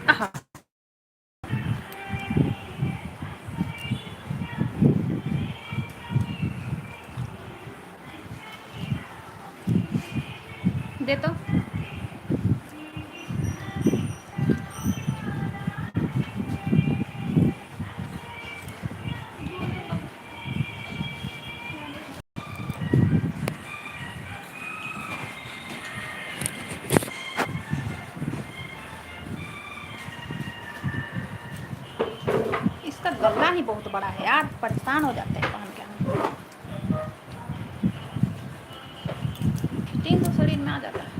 आहा, दे तो। इसका गला ही बहुत बड़ा है यार, परेशान हो जाते हैं पहन के हम। फिटिंग तो शरीर में आ जाता है।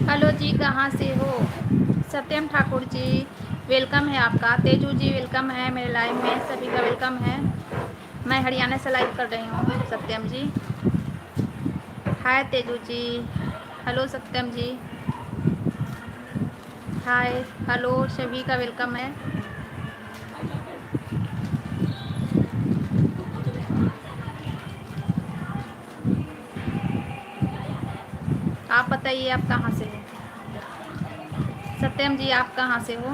हेलो जी, कहाँ से हो? सत्यम ठाकुर जी वेलकम है आपका। तेजू जी वेलकम है मेरे लाइव में, सभी का वेलकम है। मैं हरियाणा से लाइव कर रही हूँ। सत्यम जी हाय, तेजू जी हेलो, सत्यम जी हाय हेलो, सभी का वेलकम है। आप बताइए आप कहाँ से हो? सत्यम जी आप कहाँ से हो?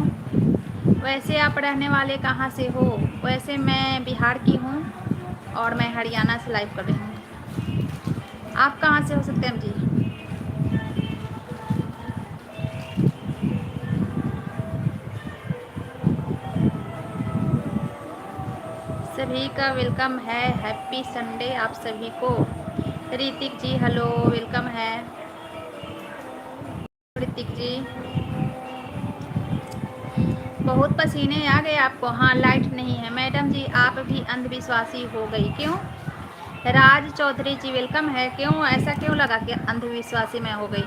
वैसे आप रहने वाले कहाँ से हो? वैसे मैं बिहार की हूँ और मैं हरियाणा से लाइव कर रही हूँ। आप कहाँ से हो सत्यम जी? सभी का वेलकम है। हैप्पी संडे आप सभी को। ऋतिक जी हेलो, वेलकम है। ऋतिक जी बहुत पसीने आ गए आपको? हाँ, लाइट नहीं है मैडम जी। आप भी अंधविश्वासी हो गई क्यों? राज चौधरी जी वेलकम है। क्यों ऐसा क्यों लगा कि अंधविश्वासी मैं हो गई?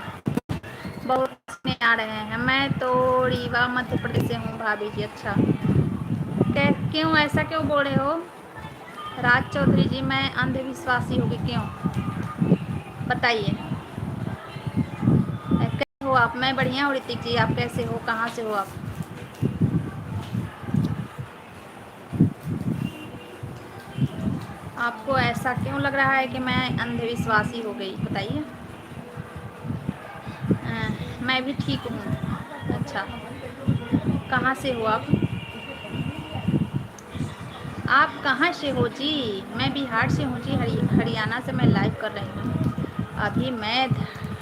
बहुत पसीने आ रहे हैं। मैं तो रीवा मध्य प्रदेश से हूँ भाभी जी। अच्छा, क्यों ऐसा क्यों बोल रहे हो राज चौधरी जी? मैं अंधविश्वासी होगी क्यों, बताइए। कैसे हो आप? मैं बढ़िया हूँ ऋतिक जी, आप कैसे हो? कहाँ से हो आप? आपको ऐसा क्यों लग रहा है कि मैं अंधविश्वासी हो गई, बताइए। मैं भी ठीक हूँ। अच्छा, कहाँ से हो आप? आप कहाँ से हो जी? मैं बिहार से हूँ जी। हरियाणा से मैं लाइव कर रही हूँ। अभी मैं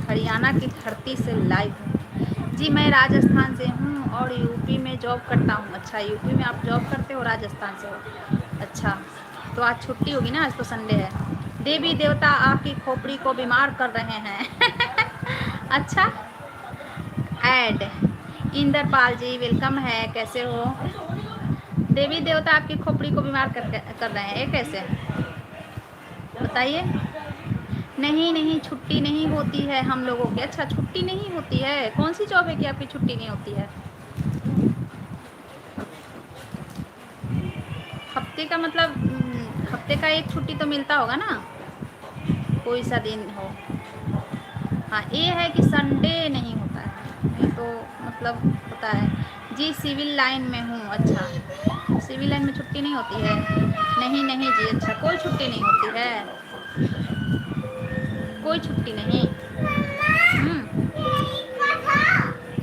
हरियाणा की धरती से लाइव हूँ जी। मैं राजस्थान से हूँ और यूपी में जॉब करता हूँ। अच्छा, यूपी में आप जॉब करते हो, राजस्थान से हो? अच्छा, तो आज छुट्टी होगी ना, आज तो संडे है। देवी देवता आपकी खोपड़ी को बीमार कर रहे हैं। अच्छा, ऐड इंद्रपाल जी वेलकम है, कैसे हो? देवी देवता आपकी खोपड़ी को बीमार कर रहे हैं, ये कैसे, बताइए। नहीं नहीं, छुट्टी नहीं होती है हम लोगों की। अच्छा, छुट्टी नहीं होती है? कौन सी जॉब है कि आपकी छुट्टी नहीं होती है? हफ्ते का मतलब हफ्ते का एक छुट्टी तो मिलता होगा ना, कोई सा दिन हो। हाँ, ये है कि संडे नहीं होता है, ये तो मतलब होता है जी। सिविल लाइन में हूँ। अच्छा, सिविल लाइन में छुट्टी नहीं होती है? नहीं नहीं जी। अच्छा, कोई छुट्टी नहीं होती है? कोई छुट्टी नहीं।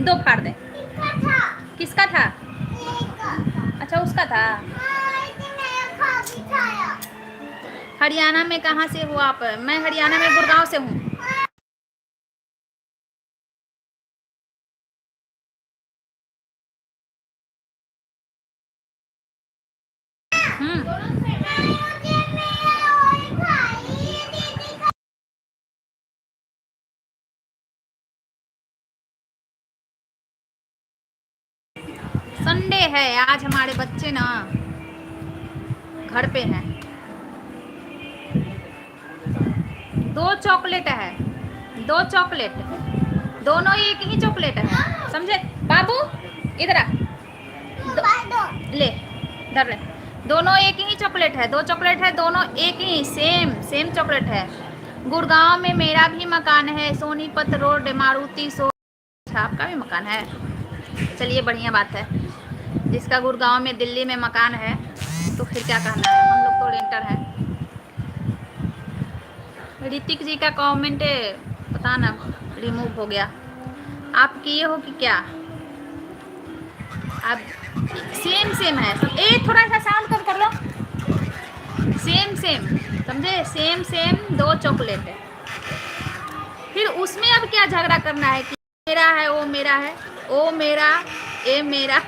दो फाड़ दे। किसका था? अच्छा उसका था। हरियाणा में कहाँ से हो आप? मैं हरियाणा में गुड़गांव से हूँ। संडे है आज, हमारे बच्चे ना घर पे हैं। 2 चॉकलेट है, 2 चॉकलेट, दोनों एक ही चॉकलेट है, समझे बाबू? इधर आ, ले धर ले। दोनों एक ही चॉकलेट है, 2 चॉकलेट है, दोनों एक ही सेम सेम चॉकलेट है। गुड़गांव में मेरा भी मकान है, सोनीपत रोड, मारुति सो। अच्छा आपका भी मकान है, चलिए बढ़िया बात है। जिसका गुड़गांव में दिल्ली में मकान है तो फिर क्या कहना है, हम लोग तो रेंटर हैं। ऋतिक जी का कमेंट पता ना रिमूव हो गया, आप किए हो कि क्या? आप सेम सेम है, ए थोड़ा सा साउंड कम कर लो। सेम सेम समझे, सेम सेम 2 चॉकलेट है। फिर उसमें अब क्या झगड़ा करना है कि मेरा है वो मेरा है, ओ मेरा ए मेरा।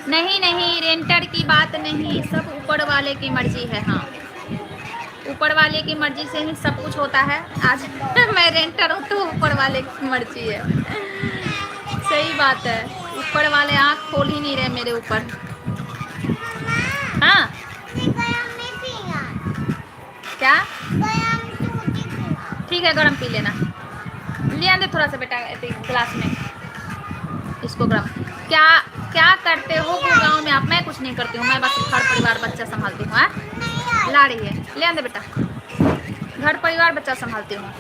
नहीं नहीं रेंटर की बात नहीं, सब ऊपर वाले की मर्जी है। हाँ ऊपर वाले की मर्जी से ही सब कुछ होता है। आज मैं रेंटर हूँ तो ऊपर वाले की मर्जी है। सही बात है, ऊपर वाले आँख खोल ही नहीं रहे मेरे ऊपर। हाँ क्या? ठीक है गरम पी लेना, ले आने थोड़ा सा बेटा ग्लास में इसको गरम। क्या क्या करते हो गाँव में आप? मैं कुछ नहीं करती हूँ, मैं बस घर परिवार बच्चा संभालती हूँ। ला रही है, ले आने बेटा, घर परिवार बच्चा संभालती हूँ।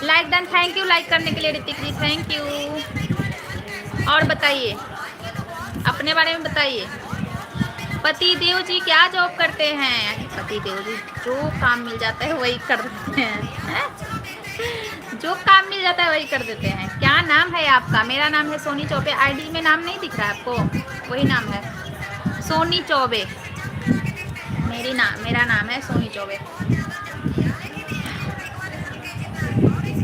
Like done, thank you like करने के लिए ऋतिक जी, थैंक यू। और बताइए अपने बारे में बताइए। पति देव जी क्या जॉब करते हैं? पति देव जी जो काम मिल जाता है वही कर देते हैं, जो काम मिल जाता है वही कर देते हैं। क्या नाम है आपका? मेरा नाम है सोनी चौबे। आईडी में नाम नहीं दिख रहा है आपको? वही नाम है सोनी चौबे। मेरा नाम है सोनी चौबे।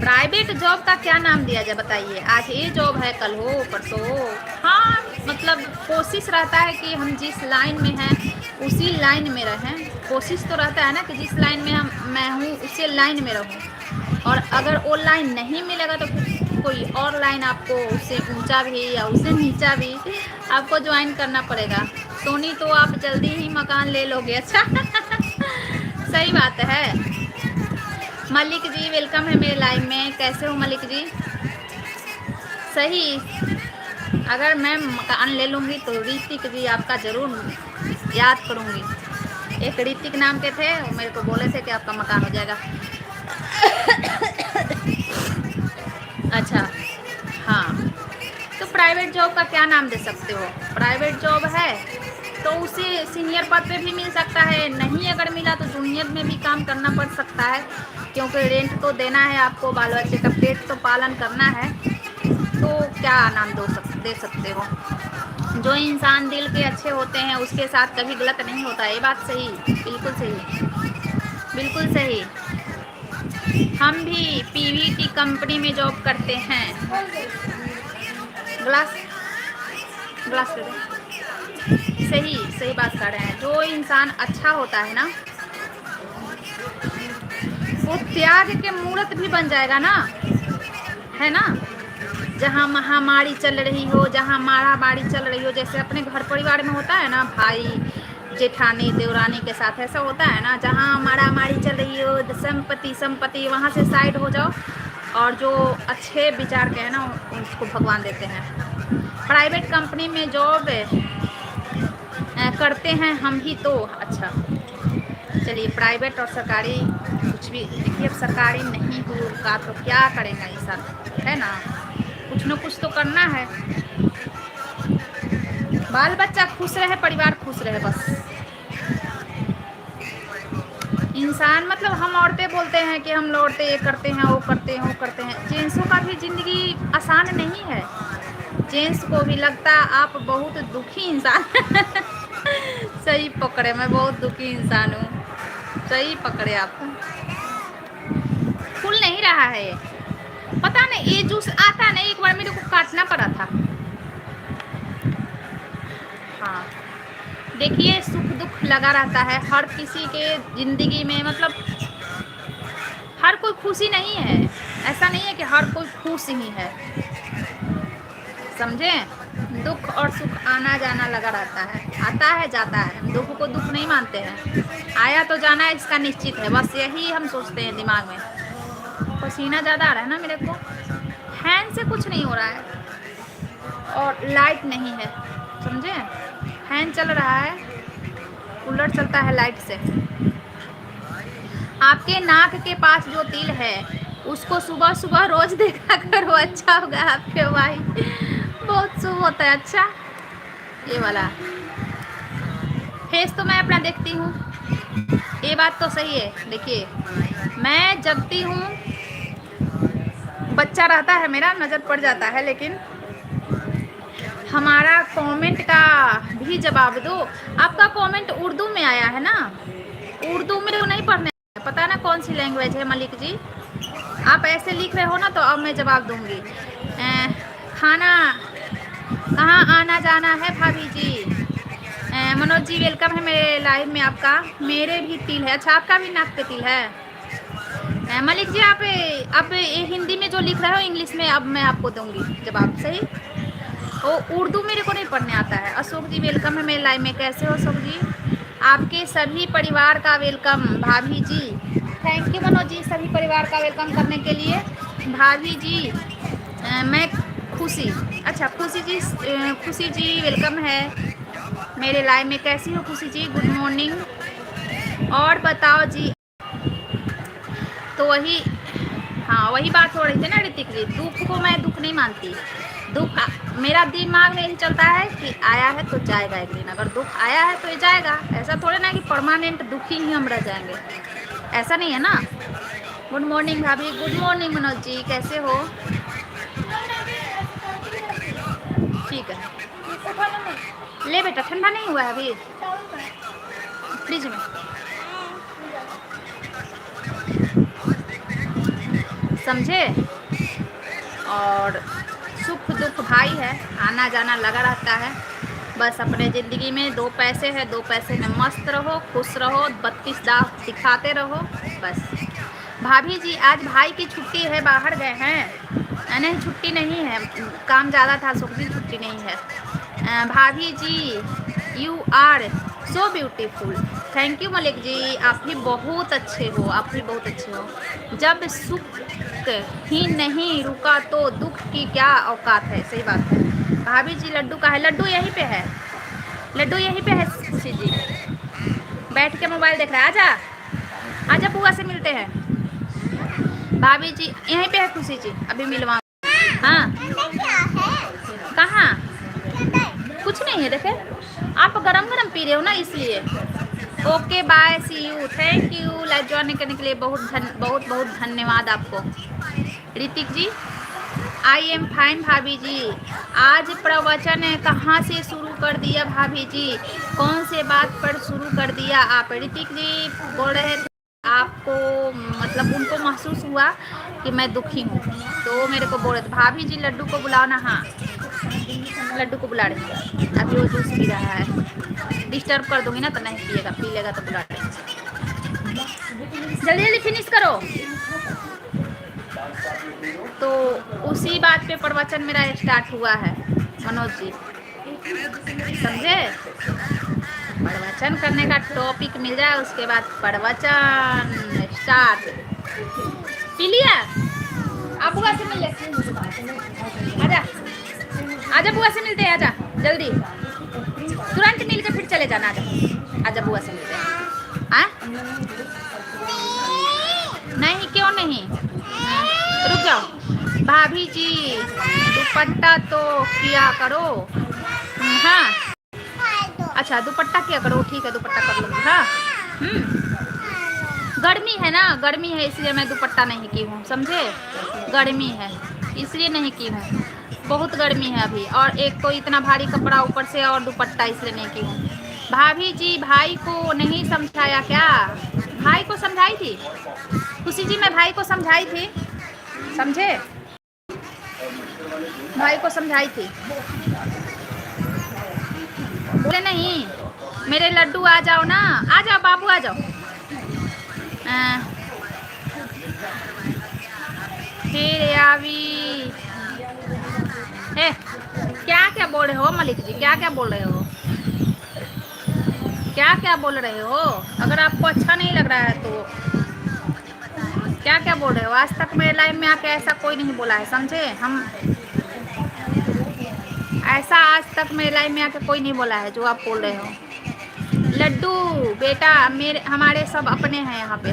प्राइवेट जॉब का क्या नाम दिया जाए बताइए? आज ये जॉब है, कल हो परसों हो। हाँ मतलब कोशिश रहता है कि हम जिस लाइन में हैं उसी लाइन में रहें। कोशिश तो रहता है ना कि जिस लाइन में मैं हूँ उसी लाइन में रहूँ, और अगर वो लाइन नहीं मिलेगा तो फिर कोई और लाइन आपको उससे ऊंचा भी या उससे नीचा भी आपको ज्वाइन करना पड़ेगा। सोनी तो आप जल्दी ही मकान ले लोगे। अच्छा सही बात है। मलिक जी वेलकम है मेरे लाइव में, कैसे हो मलिक जी? सही, अगर मैं मकान ले लूँगी तो ऋतिक जी आपका ज़रूर याद करूँगी। एक ऋतिक नाम के थे, वो मेरे को बोले थे कि आपका मकान हो जाएगा। अच्छा हाँ, तो प्राइवेट जॉब का क्या नाम दे सकते हो? प्राइवेट जॉब है तो उसे सीनियर पद पे भी मिल सकता है, नहीं अगर मिला तो जूनियर में भी काम करना पड़ सकता है, क्योंकि रेंट तो देना है आपको, बाल बच्चे का पेट तो पालन करना है। तो क्या नाम दे सकते हो? जो इंसान दिल के अच्छे होते हैं उसके साथ कभी गलत नहीं होता। ये बात सही, बिल्कुल सही, बिल्कुल सही। हम भी पीवीटी कंपनी में जॉब करते हैं। ग्लास ग्लास दे दे। सही सही बात कर रहे हैं। जो इंसान अच्छा होता है ना वो त्याग के मूर्त भी बन जाएगा ना, है ना? जहाँ महामारी चल रही हो, जहाँ मारामारी चल रही हो, जैसे अपने घर परिवार में होता है ना, भाई जेठानी देवरानी के साथ ऐसा होता है ना, जहाँ मारामारी चल रही हो, संपत्ति वहाँ से साइड हो जाओ, और जो अच्छे विचार के हैं ना उसको भगवान देते हैं। प्राइवेट कंपनी में जॉब करते हैं हम ही तो। अच्छा चलिए, प्राइवेट और सरकारी कुछ भी देखिए, अब सरकारी नहीं होगा तो क्या करेगा इंसान, है ना? कुछ न कुछ तो करना है। बाल बच्चा खुश रहे, परिवार खुश रहे, बस। इंसान मतलब हम औरतें बोलते हैं कि हम औरतें ये करते हैं, वो करते हैं, वो करते हैं। जेंट्सों का भी ज़िंदगी आसान नहीं है। जेंट्स को भी लगता आप बहुत दुखी इंसान सही पकड़े, मैं बहुत दुखी इंसान हूँ। सही पकड़े आप। खुल नहीं रहा है ये, पता नहीं, ये जूस आता नहीं, एक बार मेरे को काटना पड़ा था। हाँ देखिए, सुख दुख लगा रहता है हर किसी के ज़िंदगी में, मतलब हर कोई खुशी नहीं है। ऐसा नहीं है कि हर कोई खुश ही है, समझे। दुख और सुख आना जाना लगा रहता है, आता है जाता है। हम दुख को दुख नहीं मानते हैं, आया तो जाना है इसका निश्चित है, बस यही हम सोचते हैं दिमाग में। पसीना ज़्यादा आ रहा है ना मेरे को, फैन से कुछ नहीं हो रहा है और लाइट नहीं है, समझे। फैन चल रहा है, कूलर चलता है लाइट से। आपके नाक के पास जो तिल है उसको सुबह सुबह रोज देखा करो, अच्छा होगा आपके भाई, बहुत शुभ होता है। अच्छा ये वाला फेस तो मैं अपना देखती हूँ, ये बात तो सही है। देखिए मैं जगती हूँ, बच्चा रहता है मेरा, नज़र पड़ जाता है, लेकिन हमारा कमेंट का भी जवाब दो। आपका कमेंट उर्दू में आया है ना, उर्दू मेरे को नहीं पढ़ने पता ना कौन सी लैंग्वेज है मलिक जी। आप ऐसे लिख रहे हो ना तो अब मैं जवाब दूंगी। खाना कहाँ आना जाना है भाभी जी। मनोज जी वेलकम है मेरे लाइव में आपका। मेरे भी तिल है, अच्छा आपका भी नाक पे तिल है। मलिक जी आप अब ये हिंदी में जो लिख रहे हो इंग्लिश में अब मैं आपको दूंगी जवाब, सही। वो उर्दू मेरे को नहीं पढ़ने आता है। अशोक जी वेलकम है मेरे लाइव में, कैसे हो अशोक जी। आपके सभी परिवार का वेलकम भाभी जी। थैंक यू मनोज जी, सभी परिवार का वेलकम करने के लिए। भाभी जी मैं खुशी, अच्छा खुशी जी वेलकम है मेरे लाइव में, कैसी हो खुशी जी, गुड मॉर्निंग। और बताओ जी, तो वही, हाँ वही बात हो रही थी ना ऋतिक जी, दुख को मैं दुख नहीं मानती। दुख मेरा दिमाग में यही चलता है कि आया है तो जाएगा एक दिन, अगर दुख आया है तो ये जाएगा। ऐसा थोड़े ना कि परमानेंट दुखी ही हम रह जाएंगे, ऐसा नहीं है ना। गुड मॉर्निंग भाभी, गुड मॉर्निंग मनोज जी, कैसे हो। ठीक है ले बेटा, ठंडा नहीं हुआ है अभी फ्रिज में। समझे। और सुख दुख भाई है, आना जाना लगा रहता है। बस अपने ज़िंदगी में दो पैसे है, दो पैसे में मस्त रहो, खुश रहो, 32 दांत दिखाते रहो बस। भाभी जी आज भाई की छुट्टी है, बाहर गए हैं। नहीं छुट्टी नहीं है, काम ज़्यादा था, सुख जी छुट्टी नहीं है। भाभी जी you are so beautiful, thank you Malik ji, आप भी बहुत अच्छे हो, आप भी बहुत अच्छे हो। जब सुख ही नहीं रुका तो दुख की क्या औकात है, सही बात है। भाभी जी लड्डू का है, लड्डू यहीं पे है, लड्डू यहीं पे है खुशी जी, बैठ के मोबाइल देख रहा है। आजा आजा बुआ से मिलते हैं। भाभी जी यहीं पे है खुशी जी, अभी मिलवा। हाँ कहाँ, कुछ नहीं है, देखे आप गरम गरम पी रहे हो ना इसलिए। Okay bye see you, thank you live join करने के लिए, बहुत बहुत धन्यवाद आपको। Hrithik ji I am fine भाभी जी। आज प्रवचन कहाँ से शुरू कर दिया भाभी जी, कौन से बात पर शुरू कर दिया आप। ऋतिक जी बोल रहे थे आपको, मतलब उनको महसूस हुआ कि मैं दुखी हूँ, तो मेरे को बोल रहे थे भाभी जी लड्डू को बुलाओ ना। हाँ लड्डू को बुला रही है, अभी वो जूस पी रहा है, डिस्टर्ब कर दूंगी ना तो नहीं पिएगा, पी लेगा तो बुला रही। जल्दी जल्दी फिनिश करो। तो उसी बात पे प्रवचन मेरा स्टार्ट हुआ है मनोज जी, समझे। प्रवचन करने का टॉपिक मिल जाए उसके बाद प्रवचन स्टार्ट। पी लिया, आप बुआ से मिल ले, आजा आजा बुआ से मिलते हैं, आजा जल्दी, तुरंत मिल के फिर चले जाना। आजा आजा बुआ से मिलते हैं। हाँ नहीं क्यों नहीं, रुक जाओ। भाभी जी दुपट्टा तो किया करो। हाँ अच्छा दुपट्टा किया करो, ठीक है दुपट्टा कर लूँगी। हाँ गर्मी है ना, गर्मी है इसलिए मैं दुपट्टा नहीं की हूँ, समझे? गर्मी है इसलिए नहीं की हूँ, बहुत गर्मी है अभी। और एक तो इतना भारी कपड़ा ऊपर से और दुपट्टा, इसलिए नहीं की हूँ। भाभी जी भाई को नहीं समझाया क्या? भाई को समझाई थी खुशी जी, मैं भाई को समझाई थी, समझे? भाई को समझाई थी, बोले नहीं मेरे लड्डू आ जाओ ना, आ जाओ बाबू आ जाओ। फिर आवी है, क्या क्या बोल रहे हो मलिक जी, क्या क्या बोल रहे हो, क्या क्या बोल रहे हो? अगर आपको अच्छा नहीं लग रहा है तो क्या क्या बोल रहे हो? आज तक मेरे लाइफ में आके ऐसा कोई नहीं बोला है, समझे? हम ऐसा आज तक मेरे लाइफ में आके कोई नहीं बोला है जो आप बोल रहे हो। लड्डू बेटा मेरे, हमारे सब अपने हैं यहाँ पे,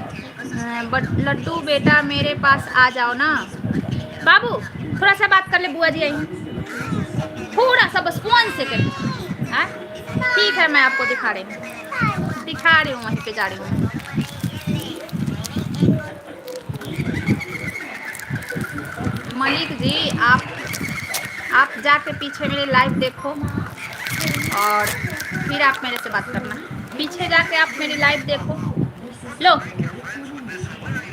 बट लड्डू बेटा मेरे पास आ जाओ ना। बाबू थोड़ा सा बात कर ले, बुआ जी आई हैं, थोड़ा सा बस 1 सेकेंड। ठीक है मैं आपको दिखा रही हूँ, वहीं पे जा रही हूँ। मलिक जी आप जाके पीछे मेरे लाइव देखो और फिर आप मेरे से बात करना। पीछे जाके आप मेरी लाइव देखो, लो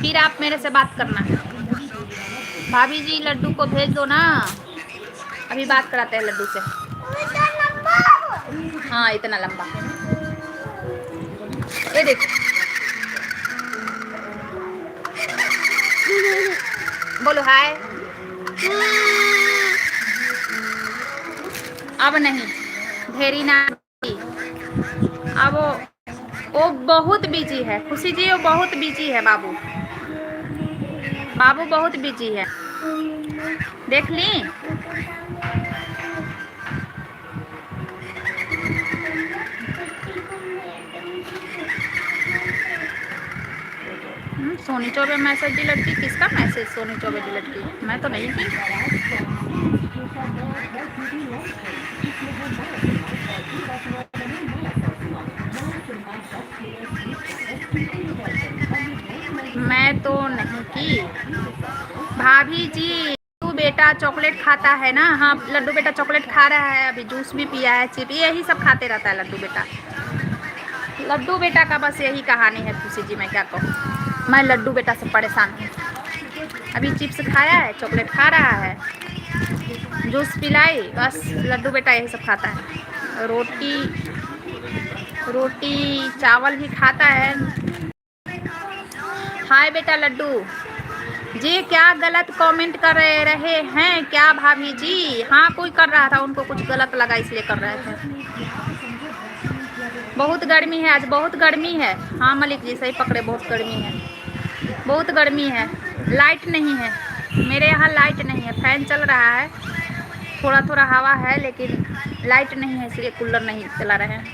फिर आप मेरे से बात करना। भाभी जी लड्डू को भेज दो ना, अभी बात कराते हैं लड्डू से। हाँ इतना लंबा, ये देखो बोलो हाय। अब नहीं ढेरी ना, अब वो बहुत बिजी है खुशी जी, वो बहुत बिजी है बाबू, बाबू बहुत बिजी है, देख ली? सोनी चौबे मैसेज दी लड़की, किसका मैसेज? सोनी चौबे दी लड़की, मैं तो नहीं की। मैं तो नहीं की। भाभी जी लड्डू बेटा चॉकलेट खाता है ना? हाँ लड्डू बेटा चॉकलेट खा रहा है, अभी जूस भी पिया है, चिप, यही सब खाते रहता है लड्डू बेटा। लड्डू बेटा का बस यही कहानी है खुशी जी, मैं क्या कहूँ, मैं लड्डू बेटा से परेशान हूँ। अभी चिप्स खाया है, चॉकलेट खा रहा है, जूस पिलाई, बस लड्डू बेटा यही सब खाता है। रोटी चावल भी खाता है। हाय बेटा लड्डू जी, क्या गलत कमेंट कर रहे हैं क्या भाभी जी? हाँ कोई कर रहा था, उनको कुछ गलत लगा इसलिए कर रहे थे। बहुत गर्मी है आज, बहुत गर्मी है। हाँ मलिक जी सही पकड़े, बहुत गर्मी है, बहुत गर्मी है। लाइट नहीं है मेरे यहाँ, लाइट नहीं है, फैन चल रहा है, थोड़ा थोड़ा हवा है, लेकिन लाइट नहीं है, इसलिए कूलर नहीं चला रहे हैं।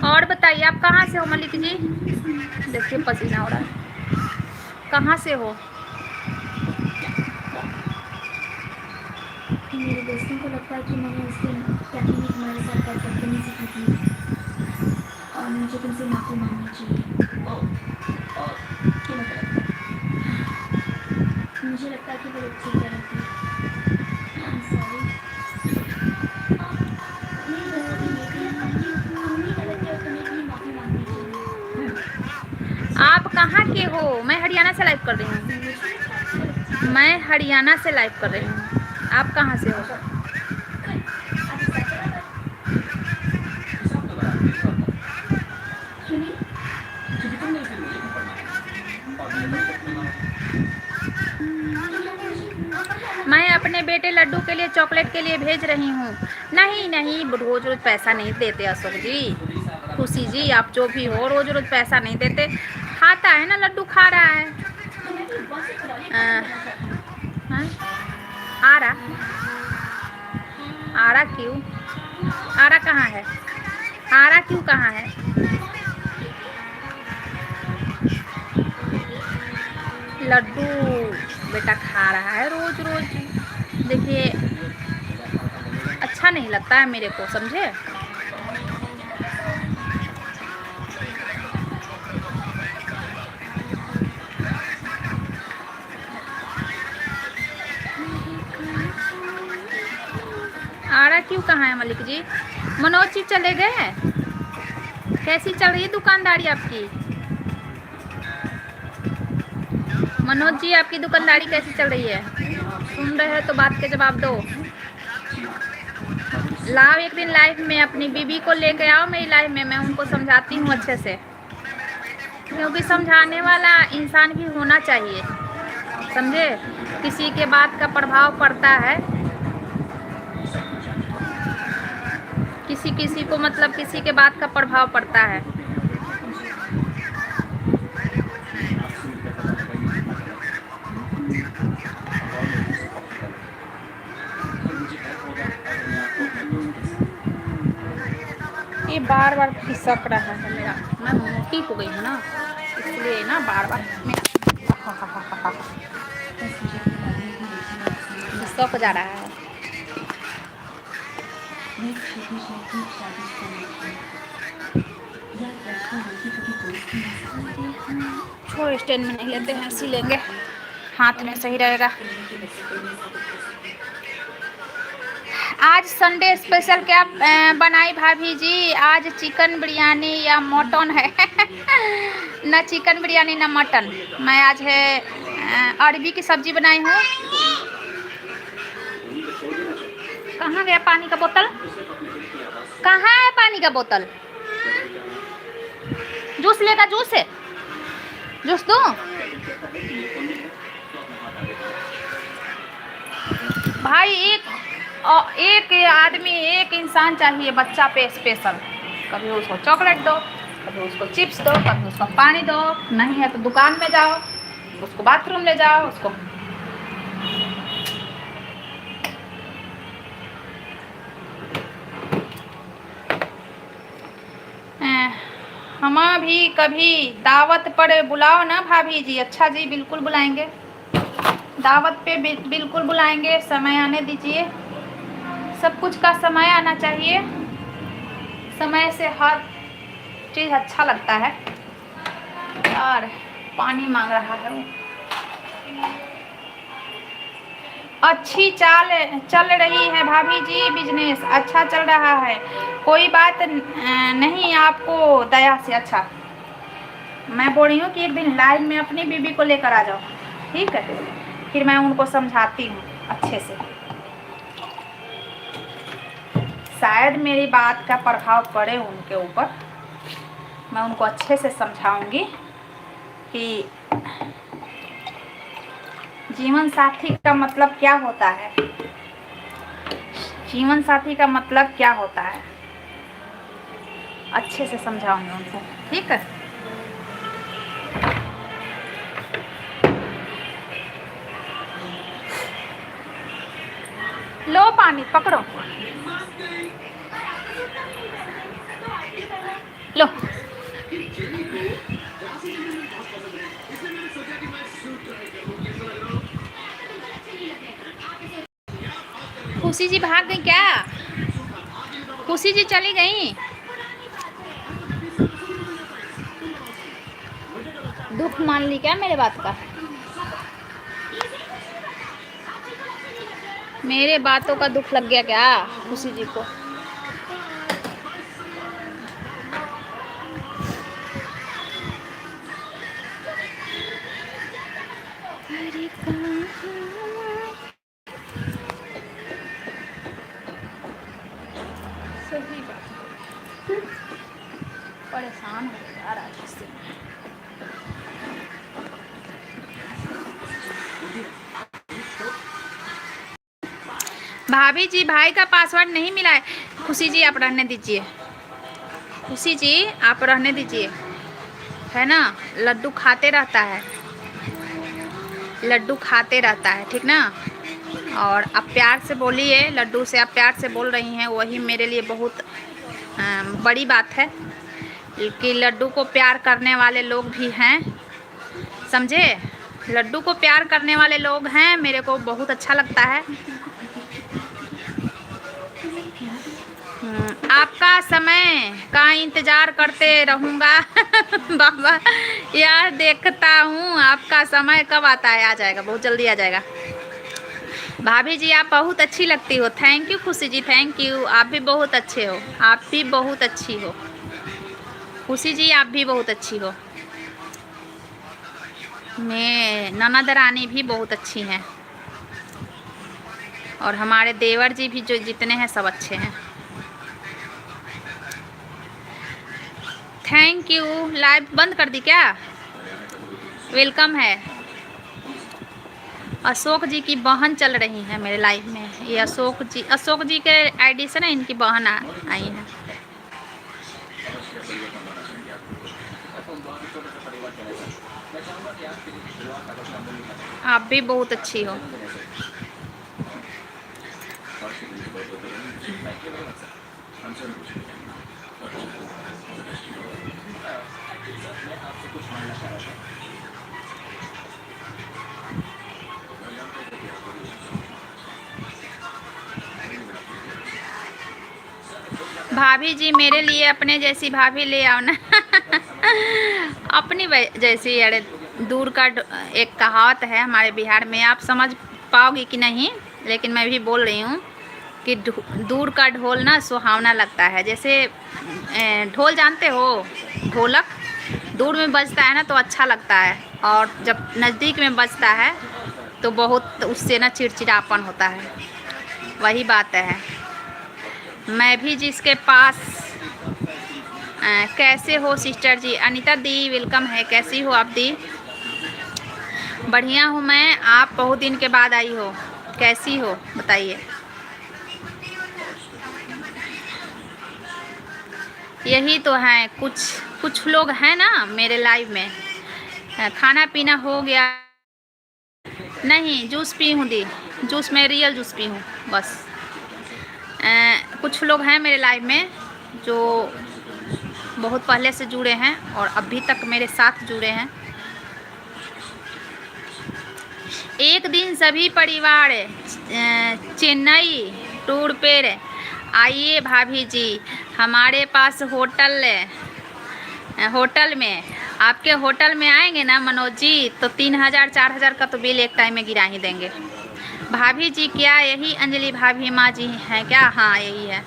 और बताइए आप कहाँ से हो मलिक जी? देखिए पसीना हो रहा है, कहाँ से हो? मेरे दोस्तों को लगता है कि मैंने उसके टैकलिंग तुम्हारे साथ बदतमीजी सीखी थी और मुझे तुमसे माफ़ी मांगनी चाहिए। क्यों मतलब? मुझे लगता है कि वो ठीक कर रही थी। सॉरी। मेरी गलती ये थी कि तुम्हें गलती और तुम्हें भी माफ़ी मांगनी चाहिए। आप कहाँ के हो? मैं हरियाणा से लाइव कर रही हूँ, मैं हरियाणा से लाइव कर रही हूँ। आप कहाँ से हो? मैं अपने बेटे लड्डू के लिए चॉकलेट के लिए भेज रही हूँ। नहीं नहीं रोज रोज पैसा नहीं देते अशोक जी, खुशी जी आप जो भी हो, रोज रोज पैसा नहीं देते। खाता है ना लड्डू, खा रहा है। आरा क्यों? आरा कहाँ है? आरा क्यों कहाँ है? लड्डू बेटा खा रहा है रोज रोज, देखिए अच्छा नहीं लगता है मेरे को, समझे। आरा क्यों कहाँ है मलिक जी? मनोज जी चले गए? कैसी चल रही है दुकानदारी आपकी? मनोज जी आपकी दुकानदारी कैसी चल रही है? सुन रहे हो तो बात के जवाब दो। लाओ एक दिन लाइफ में अपनी बीबी को लेके आओ मेरी लाइफ में, मैं उनको समझाती हूँ अच्छे से, क्योंकि समझाने वाला इंसान भी होना चाहिए, समझे। किसी के बात का प्रभाव पड़ता है, किसी को मतलब किसी के बात का प्रभाव पड़ता है। ये बार बार खिसक रहा है मेरा, मैं मोटी हो गई हूँ ना, इसलिए ना बार बार मेरा खिसक जा रहा है। छोड़ो, स्टैंड में नहीं लेते हैं, ऐसे लेंगे, हाथ में सही रहेगा। आज संडे स्पेशल क्या बनाई भाभी जी? आज चिकन बिरयानी या मटन है? ना चिकन बिरयानी ना मटन, मैं आज है अरबी की सब्जी बनाई हूँ। कहाँ गया पानी का बोतल? कहाँ है पानी का बोतल? जूस लेगा, जूस है, जूस दूँ? भाई एक आदमी, एक इंसान चाहिए बच्चा पे स्पेशल। कभी उसको चॉकलेट दो, कभी उसको चिप्स दो, कभी उसको पानी दो, नहीं है तो दुकान में जाओ, उसको बाथरूम ले जाओ, उसको हम भी कभी दावत पर बुलाओ ना भाभी जी। अच्छा जी, बिल्कुल बुलाएंगे, दावत पे बिल्कुल बुलाएंगे, समय आने दीजिए, सब कुछ का समय आना चाहिए, समय से हर चीज़ अच्छा लगता है। यार पानी मांग रहा है वो। अच्छी चाल चल रही है भाभी जी, बिजनेस अच्छा चल रहा है, कोई बात नहीं आपको दया से। अच्छा, मैं बोल रही हूँ कि एक दिन लाइव में अपनी बीबी को लेकर आ जाओ, ठीक है, फिर मैं उनको समझाती हूँ अच्छे से। शायद मेरी बात का प्रभाव पड़े उनके ऊपर, मैं उनको अच्छे से समझाऊंगी कि जीवन साथी का मतलब क्या होता है, जीवन साथी का मतलब क्या होता है, अच्छे से समझाऊंगी उनको, ठीक है। लो पानी पकड़ो, लो। खुशी जी भाग गई क्या? खुशी जी चली गई? दुख मान ली क्या मेरे बात का? मेरे बातों का दुख लग गया क्या खुशी जी को? सही बात, परेशान हो जा रहा है इससे। भाभी जी भाई का पासवर्ड नहीं मिला है। खुशी जी आप रहने दीजिए, खुशी जी आप रहने दीजिए, है ना, लड्डू खाते रहता है, लड्डू खाते रहता है, ठीक ना। और आप प्यार से बोलिए, लड्डू से आप प्यार से बोल रही हैं, वही मेरे लिए बहुत बड़ी बात है कि लड्डू को प्यार करने वाले लोग भी हैं, समझे। लड्डू को प्यार करने वाले लोग हैं, मेरे को बहुत अच्छा लगता है। आपका समय का इंतज़ार करते रहूँगा बाबा यार, देखता हूँ आपका समय कब आता है। आ जाएगा, बहुत जल्दी आ जाएगा। भाभी जी आप बहुत अच्छी लगती हो। थैंक यू खुशी जी, थैंक यू। आप भी बहुत अच्छे हो, आप भी बहुत अच्छी हो खुशी जी, आप भी बहुत अच्छी हो। मैं ननद रानी भी बहुत अच्छी हैं, और हमारे देवर जी भी जो जितने हैं सब अच्छे हैं। Thank you. लाइव बंद कर दी क्या? वेलकम है। अशोक जी की बहन चल रही हैं मेरे लाइव में। ये अशोक जी के आईडी से ना इनकी बहन आई है। आप भी बहुत अच्छी हो। भाभी जी मेरे लिए अपने जैसी भाभी ले आओ ना अपनी जैसी। अरे दूर का एक कहावत है हमारे बिहार में, आप समझ पाओगी कि नहीं, लेकिन मैं भी बोल रही हूँ कि दूर का ढोल ना सुहावना लगता है। जैसे ढोल जानते हो, ढोलक दूर में बजता है ना तो अच्छा लगता है, और जब नज़दीक में बजता है तो बहुत उससे ना चिड़चिड़ापन होता है। वही बात है। मैं भी जिसके पास कैसे हो सिस्टर जी? अनीता दी वेलकम है। कैसी हो आप दी? बढ़िया हूँ मैं। आप बहुत दिन के बाद आई हो, कैसी हो बताइए। यही तो है, कुछ लोग हैं ना मेरे लाइव में। खाना पीना हो गया? नहीं, जूस पी हूँ दी, जूस मैं रियल जूस पी हूँ बस। कुछ लोग हैं मेरे लाइव में जो बहुत पहले से जुड़े हैं और अभी तक मेरे साथ जुड़े हैं। एक दिन सभी परिवार चेन्नई टूर पर आइए भाभी जी, हमारे पास होटल में। आपके होटल में आएंगे ना मनोज जी तो 3000 4000 का तो बिल एक टाइम में गिरा ही देंगे। भाभी जी क्या यही अंजलि भाभी माँ जी हैं क्या? हाँ यही है,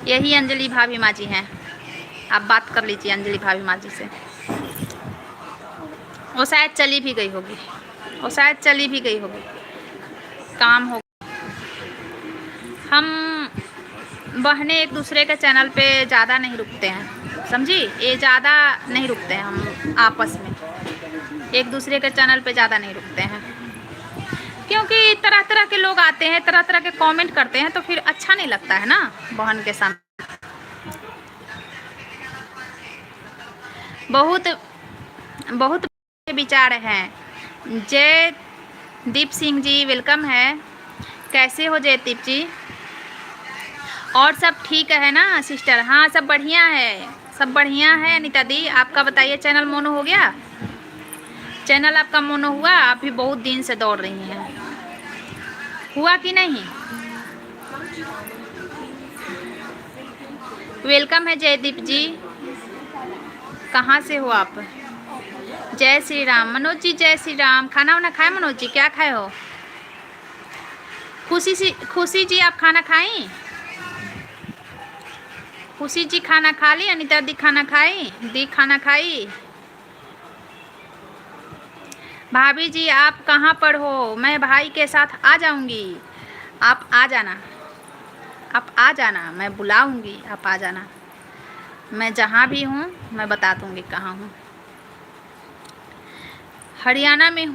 यही अंजलि भाभी माँ जी हैं। आप बात कर लीजिए अंजलि भाभी माँ जी से। वो शायद चली भी गई होगी, काम हो। हम बहनें एक दूसरे के चैनल पे ज़्यादा नहीं रुकते हैं, समझी? ये ज़्यादा नहीं रुकते हैं, हम आपस में एक दूसरे के चैनल पे ज़्यादा नहीं रुकते हैं, क्योंकि तरह तरह के लोग आते हैं, तरह तरह के कमेंट करते हैं, तो फिर अच्छा नहीं लगता है ना बहन के सामने। बहुत बहुत विचार हैं। जय दीप सिंह जी वेलकम है। कैसे हो जयदीप जी? और सब ठीक है ना सिस्टर? हाँ सब बढ़िया है, सब बढ़िया है। अनीता दी आपका बताइए, चैनल मोनो हो गया? चैनल आपका मोनो हुआ? आप भी बहुत दिन से दौड़ रही हैं, हुआ कि नहीं? वेलकम है जयदीप जी। कहाँ से हो आप? जय श्री राम मनोज जी, जय श्री राम। खाना वाना खाए मनोज जी? क्या खाए हो? खुशी जी आप खाना खाई? खुशी जी खाना खा ली? अनीता दी खाना खाई? दी खाना खाई? भाभी जी आप कहाँ पर हो? मैं भाई के साथ आ जाऊंगी, आप आ जाना, आप आ जाना, मैं बुलाऊंगी, आप आ जाना। मैं जहाँ भी हूँ मैं बता दूंगी कहाँ हूँ। हरियाणा में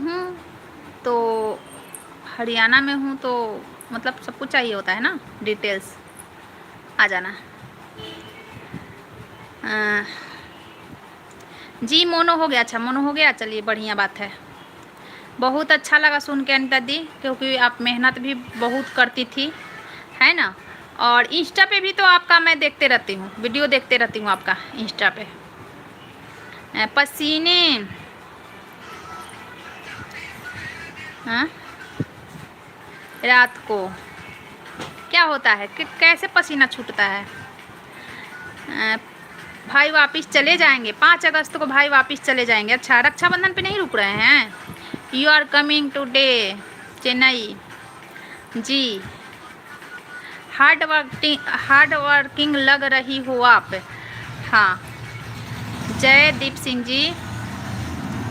हूँ तो मतलब सब कुछ चाहिए होता है ना, डिटेल्स। आ जाना। जी मोनो हो गया? अच्छा मोनो हो गया, चलिए बढ़िया बात है। बहुत अच्छा लगा सुन के अनीता दी, क्योंकि आप मेहनत भी बहुत करती थी, है ना? और इंस्टा पे भी तो आपका मैं देखते रहती हूँ, वीडियो देखते रहती हूँ आपका इंस्टा पे। पसीने हाँ रात को क्या होता है कि कैसे पसीना छूटता है। भाई वापस चले जाएंगे 5 अगस्त को, भाई वापस चले जाएंगे। अच्छा, रक्षाबंधन पे नहीं रुक रहे हैं। You are coming today Chennai. जी, हार्ड वर्किंग लग रही हो आप। हाँ, जयदीप सिंह जी,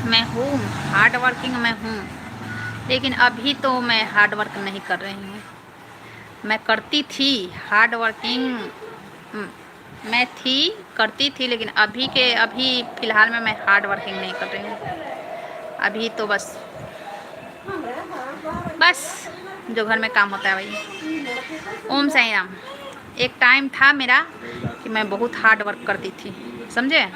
मैं हूँ हार्ड वर्किंग, मैं हूँ, लेकिन अभी तो मैं हार्ड वर्क नहीं कर रही हूँ। मैं करती थी हार्ड वर्किंग, मैं करती थी, लेकिन अभी फ़िलहाल में मैं हार्ड वर्किंग नहीं कर रही हूँ। अभी तो बस जो घर में काम होता है वही। ओम साई राम। एक टाइम था मेरा कि मैं बहुत हार्ड वर्क करती थी, समझे।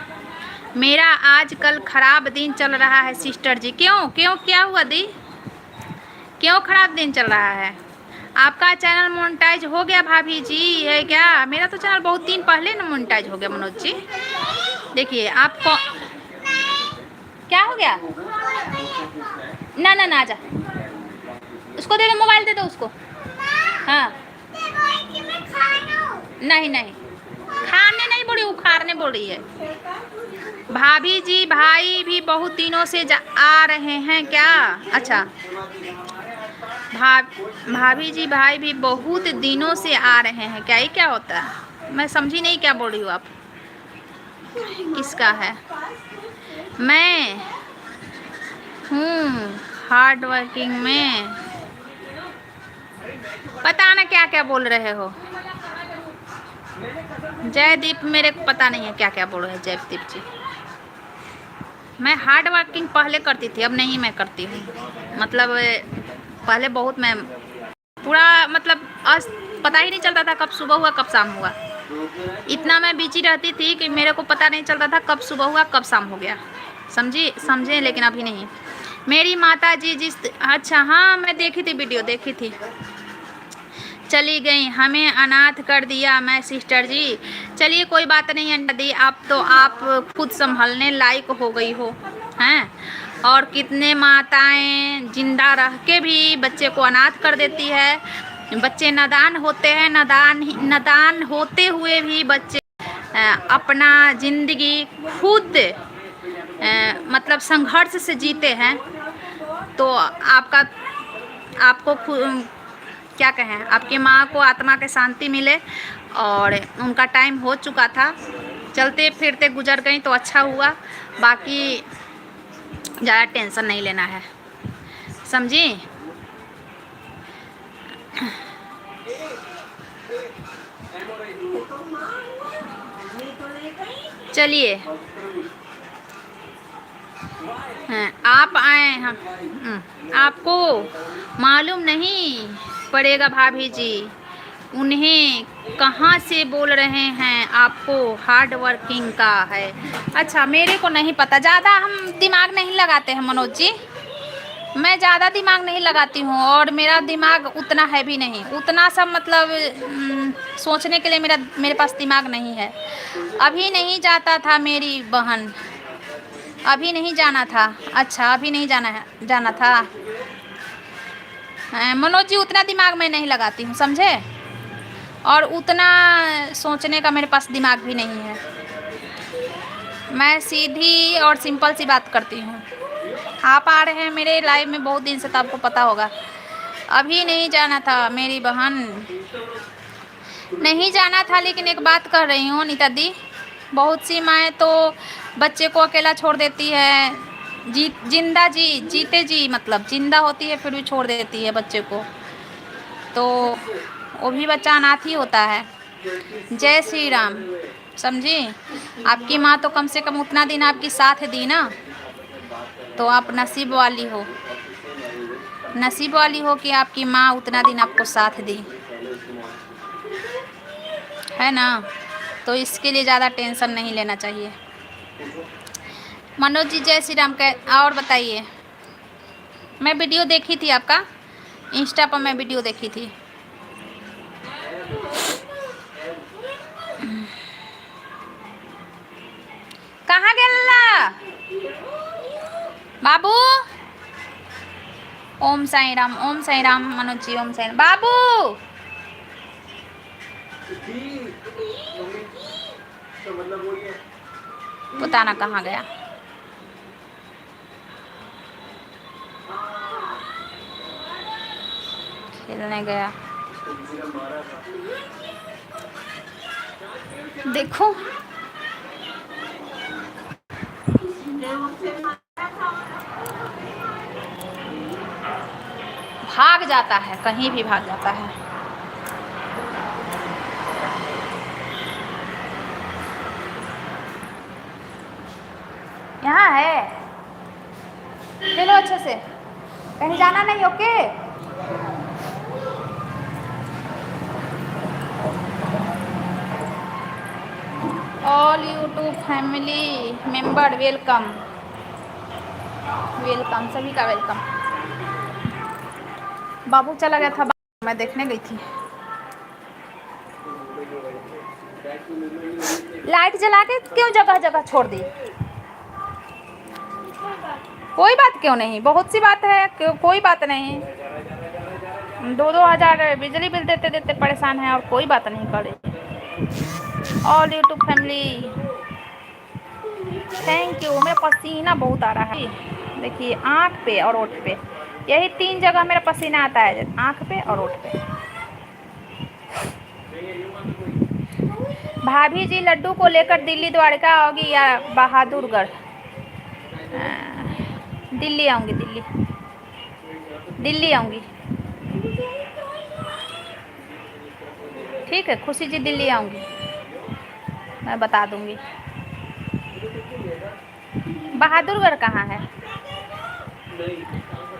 मेरा आजकल ख़राब दिन चल रहा है सिस्टर जी। क्यों क्यों क्या हुआ दी, क्यों ख़राब दिन चल रहा है? आपका चैनल मोनेटाइज हो गया भाभी जी है क्या? मेरा तो चैनल बहुत दिन पहले ना मोनेटाइज हो गया मनोज जी। देखिए आपको क्या हो गया? ना ना ना, जा उसको दे दो, मोबाइल दे दो उसको। हाँ, नहीं नहीं, खाने नहीं बोल रही, उखाड़ने बोल रही है। भाभी जी भाई भी बहुत दिनों से आ रहे हैं क्या? अच्छा, भाभी जी भाई भी बहुत दिनों से आ रहे हैं क्या? ये क्या होता है? मैं समझी नहीं क्या बोल रही हूँ आप। किसका है? मैं हूँ हार्ड वर्किंग में। पता ना क्या क्या बोल रहे हो जयदीप, मेरे को पता नहीं है क्या क्या बोल रहे हैं जयदीप जी। मैं हार्ड वर्किंग पहले करती थी, अब नहीं मैं करती हूँ। मतलब पहले बहुत मैं पूरा मतलब आज पता ही नहीं चलता था कब सुबह हुआ कब शाम हुआ। इतना मैं बिजी रहती थी कि मेरे को पता नहीं चलता था कब सुबह हुआ कब शाम हो गया। समझे, लेकिन अभी नहीं। मेरी माता जी अच्छा हाँ, मैं देखी थी, वीडियो देखी थी। चली गई, हमें अनाथ कर दिया। मैं सिस्टर जी, चलिए कोई बात नहीं अंडा दी, आप खुद संभलने लायक हो गई हो हैं। और कितने माताएं जिंदा रह के भी बच्चे को अनाथ कर देती है। बच्चे नादान होते हैं, नादान होते हुए भी बच्चे अपना ज़िंदगी खुद मतलब संघर्ष से जीते हैं। तो आपको क्या कहें, आपकी माँ को आत्मा के शांति मिले। और उनका टाइम हो चुका था, चलते फिरते गुजर गई तो अच्छा हुआ। बाकी ज़्यादा टेंशन नहीं लेना है, समझी। चलिए आप आए हम, आपको मालूम नहीं पड़ेगा भाभी जी, उन्हें कहाँ से बोल रहे हैं आपको हार्ड वर्किंग का है। अच्छा, मेरे को नहीं पता, ज़्यादा हम दिमाग नहीं लगाते हैं मनोज जी। मैं ज़्यादा दिमाग नहीं लगाती हूँ, और मेरा दिमाग उतना है भी नहीं, उतना सब मतलब सोचने के लिए मेरे पास दिमाग नहीं है। अभी नहीं जाता था मेरी बहन, अभी नहीं जाना था। अच्छा, अभी नहीं जाना था। मनोज जी, उतना दिमाग मैं नहीं लगाती हूँ, समझे। और उतना सोचने का मेरे पास दिमाग भी नहीं है। मैं सीधी और सिंपल सी बात करती हूँ। आप आ रहे हैं मेरे लाइव में बहुत दिन से, तो आपको पता होगा। अभी नहीं जाना था मेरी बहन, नहीं जाना था, लेकिन एक बात कर रही हूँ नीता दी, बहुत सी माएँ तो बच्चे को अकेला छोड़ देती है। जीते जी मतलब जिंदा होती है फिर भी छोड़ देती है बच्चे को, तो वो भी बच्चा अनाथ ही होता है। जय श्री राम, समझी। आपकी माँ तो कम से कम उतना दिन आपकी साथ दी ना, तो आप नसीब वाली हो कि आपकी माँ उतना दिन आपको साथ दी, है ना। तो इसके लिए ज़्यादा टेंशन नहीं लेना चाहिए। मनोज जी जय श्री राम। और बताइए, मैं वीडियो देखी थी आपका, इंस्टा पर मैं वीडियो देखी थी। कहाँ गया बाबू? ओम साई राम मनोज जी, ओम साई राम। बाबू पता ना कहाँ गया। खेलने गया। देखो भाग जाता है, कहीं भी भाग जाता है। यहाँ है, चलो अच्छे से, कहीं जाना नहीं। Okay all YouTube family member welcome, welcome सभी का वेलकम। बाबू चला गया था, मैं देखने गई थी। लाइट जला के क्यों जगह जगह छोड़ दी? कोई बात क्यों नहीं, बहुत सी बात है, कोई बात नहीं। 2-2 हज़ार बिजली बिल देते देते परेशान है और कोई बात नहीं करे। All YouTube family thank you. मेरा पसीना बहुत आ रहा है, देखिए आँख पे और ओठ पे, यही 3 जगह मेरा पसीना आता है, आँख पे और ओठ पे। भाभी जी लड्डू को लेकर दिल्ली द्वारका आओगी या बहादुरगढ़? दिल्ली आऊँगी, दिल्ली आऊँगी। ठीक है खुशी जी, दिल्ली आऊँगी, मैं बता दूँगी। बहादुरगढ़ कहाँ है?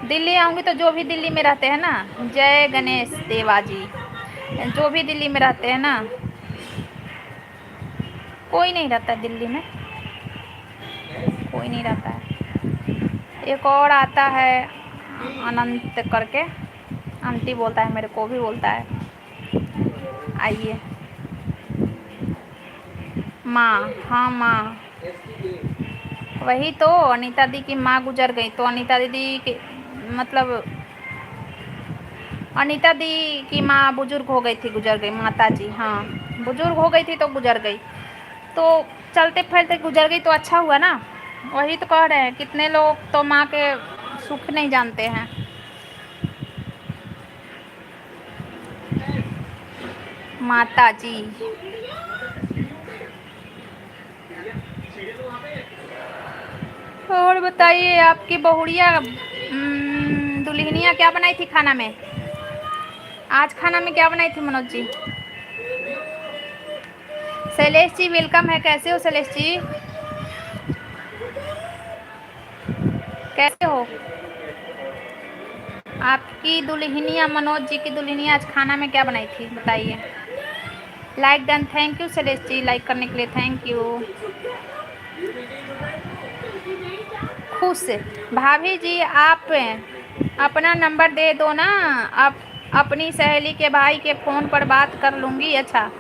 दिल्ली आऊँगी तो जो भी दिल्ली में रहते हैं ना, जय गणेश देवा जी, जो भी दिल्ली में रहते हैं ना, कोई नहीं रहता दिल्ली में, कोई नहीं रहता है। एक और आता है अनंत करके, आंटी बोलता है, मेरे को भी बोलता है। आइए माँ, हाँ माँ, वही तो अनीता दी की माँ गुजर गई, तो अनीता दीदी के मतलब अनीता दी की माँ बुजुर्ग हो गई थी, गुजर गई, माता जी, हाँ बुजुर्ग हो गई थी तो गुजर गई, तो चलते फिरते गुजर गई तो अच्छा हुआ ना। वही तो कह रहे हैं, कितने लोग तो माँ के सुख नहीं जानते हैं। माता जी और बताइए, आपकी बहुड़िया दुल्हनिया क्या बनाई थी खाना में? आज खाना में क्या बनाई थी मनोज जी? शैलेश जी वेलकम है, कैसे हो शैलेश जी, कैसे हो? आपकी दुल्हनिया, मनोज जी की दुल्हनिया आज खाना में क्या बनाई थी बताइए। Like done, thank you Shailesh ji, like करने के लिए थैंक यू। खुश भाभी जी, आप अपना नंबर दे दो ना, आप अपनी सहेली के भाई के फ़ोन पर बात कर लूँगी। अच्छा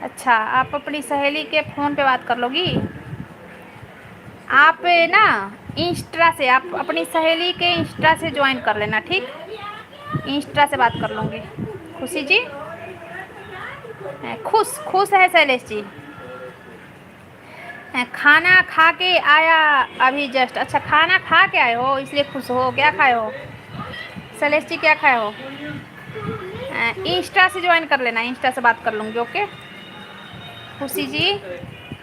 अच्छा, आप अपनी सहेली के फ़ोन पे बात कर लोगी। आप ना इंस्टा से, आप अपनी सहेली के इंस्टा से ज्वाइन कर लेना, ठीक, इंस्टा से बात कर लूँगी। खुशी जी खुश है शैलेश जी, खाना खा के आया अभी जस्ट। अच्छा खाना खा के आए हो इसलिए खुश हो, क्या खाए हो शैलेश जी, क्या खाए हो? इंस्टा से ज्वाइन कर लेना, इंस्टा से बात कर लूँगी। ओके खुशी जी,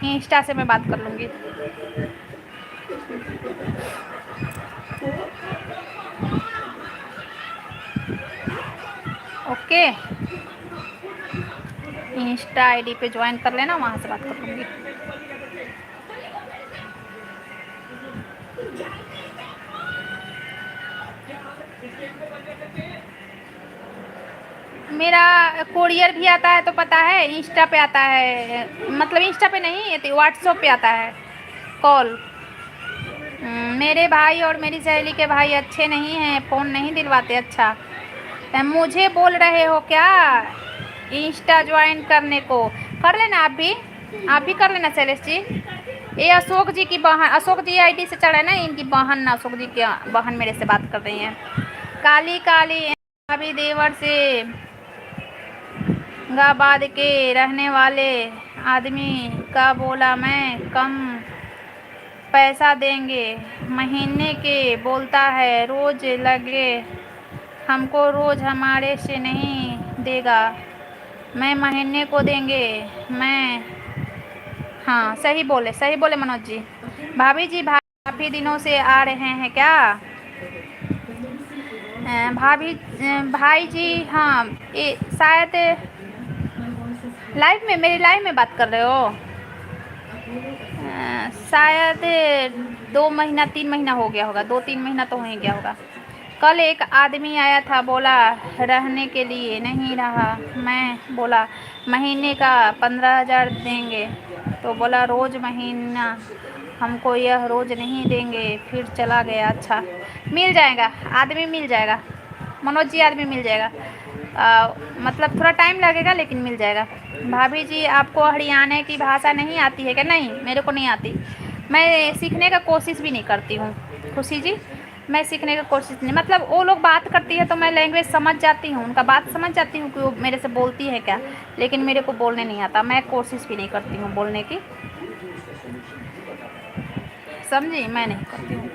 इंस्टा से मैं बात कर लूँगी। ओके इंस्टा आईडी पे ज्वाइन कर लेना, वहाँ से बात कर लूँगी। मेरा कोरियर भी आता है तो पता है, इंस्टा पे आता है, मतलब इंस्टा पे नहीं, व्हाट्सएप पे आता है कॉल। मेरे भाई और मेरी सहेली के भाई अच्छे नहीं हैं, फ़ोन नहीं दिलवाते। अच्छा मुझे बोल रहे हो क्या इंस्टा ज्वाइन करने को? कर लेना आप भी कर लेना शैलेश जी। ये अशोक जी की बहन, अशोक जी आईडी से चढ़ा है ना, इनकी बहन, अशोक जी की बहन मेरे से बात कर रही हैं। काली काली अभी देवर से गाबाद के रहने वाले आदमी का बोला मैं कम पैसा देंगे महीने के, बोलता है रोज लगे हमको, रोज हमारे से नहीं देगा, मैं महीने को देंगे मैं। हाँ सही बोले मनोज जी। भाभी जी काफ़ी दिनों से आ रहे हैं क्या? भाई जी हाँ, ये शायद लाइव में, मेरी लाइव में बात कर रहे हो? शायद 2 महीना 3 महीना हो गया होगा, 2-3 महीना तो हो ही गया होगा। कल एक आदमी आया था, बोला रहने के लिए, नहीं रहा। मैं बोला महीने का 15,000 देंगे, तो बोला रोज़ महीना हमको यह रोज़ नहीं देंगे, फिर चला गया। अच्छा मिल जाएगा, आदमी मिल जाएगा मनोज जी, आदमी मिल जाएगा। मतलब थोड़ा टाइम लगेगा लेकिन मिल जाएगा। भाभी जी आपको हरियाणा की भाषा नहीं आती है क्या? नहीं, मेरे को नहीं आती, मैं सीखने का कोशिश भी नहीं करती हूँ खुशी जी, मैं सीखने की कोशिश नहीं, मतलब वो लोग बात करती है तो मैं लैंग्वेज समझ जाती हूँ, उनका बात समझ जाती हूँ कि वो मेरे से बोलती है क्या, लेकिन मेरे को बोलने नहीं आता, मैं कोशिश भी नहीं करती हूँ बोलने की, समझी, मैं नहीं करती हूँ।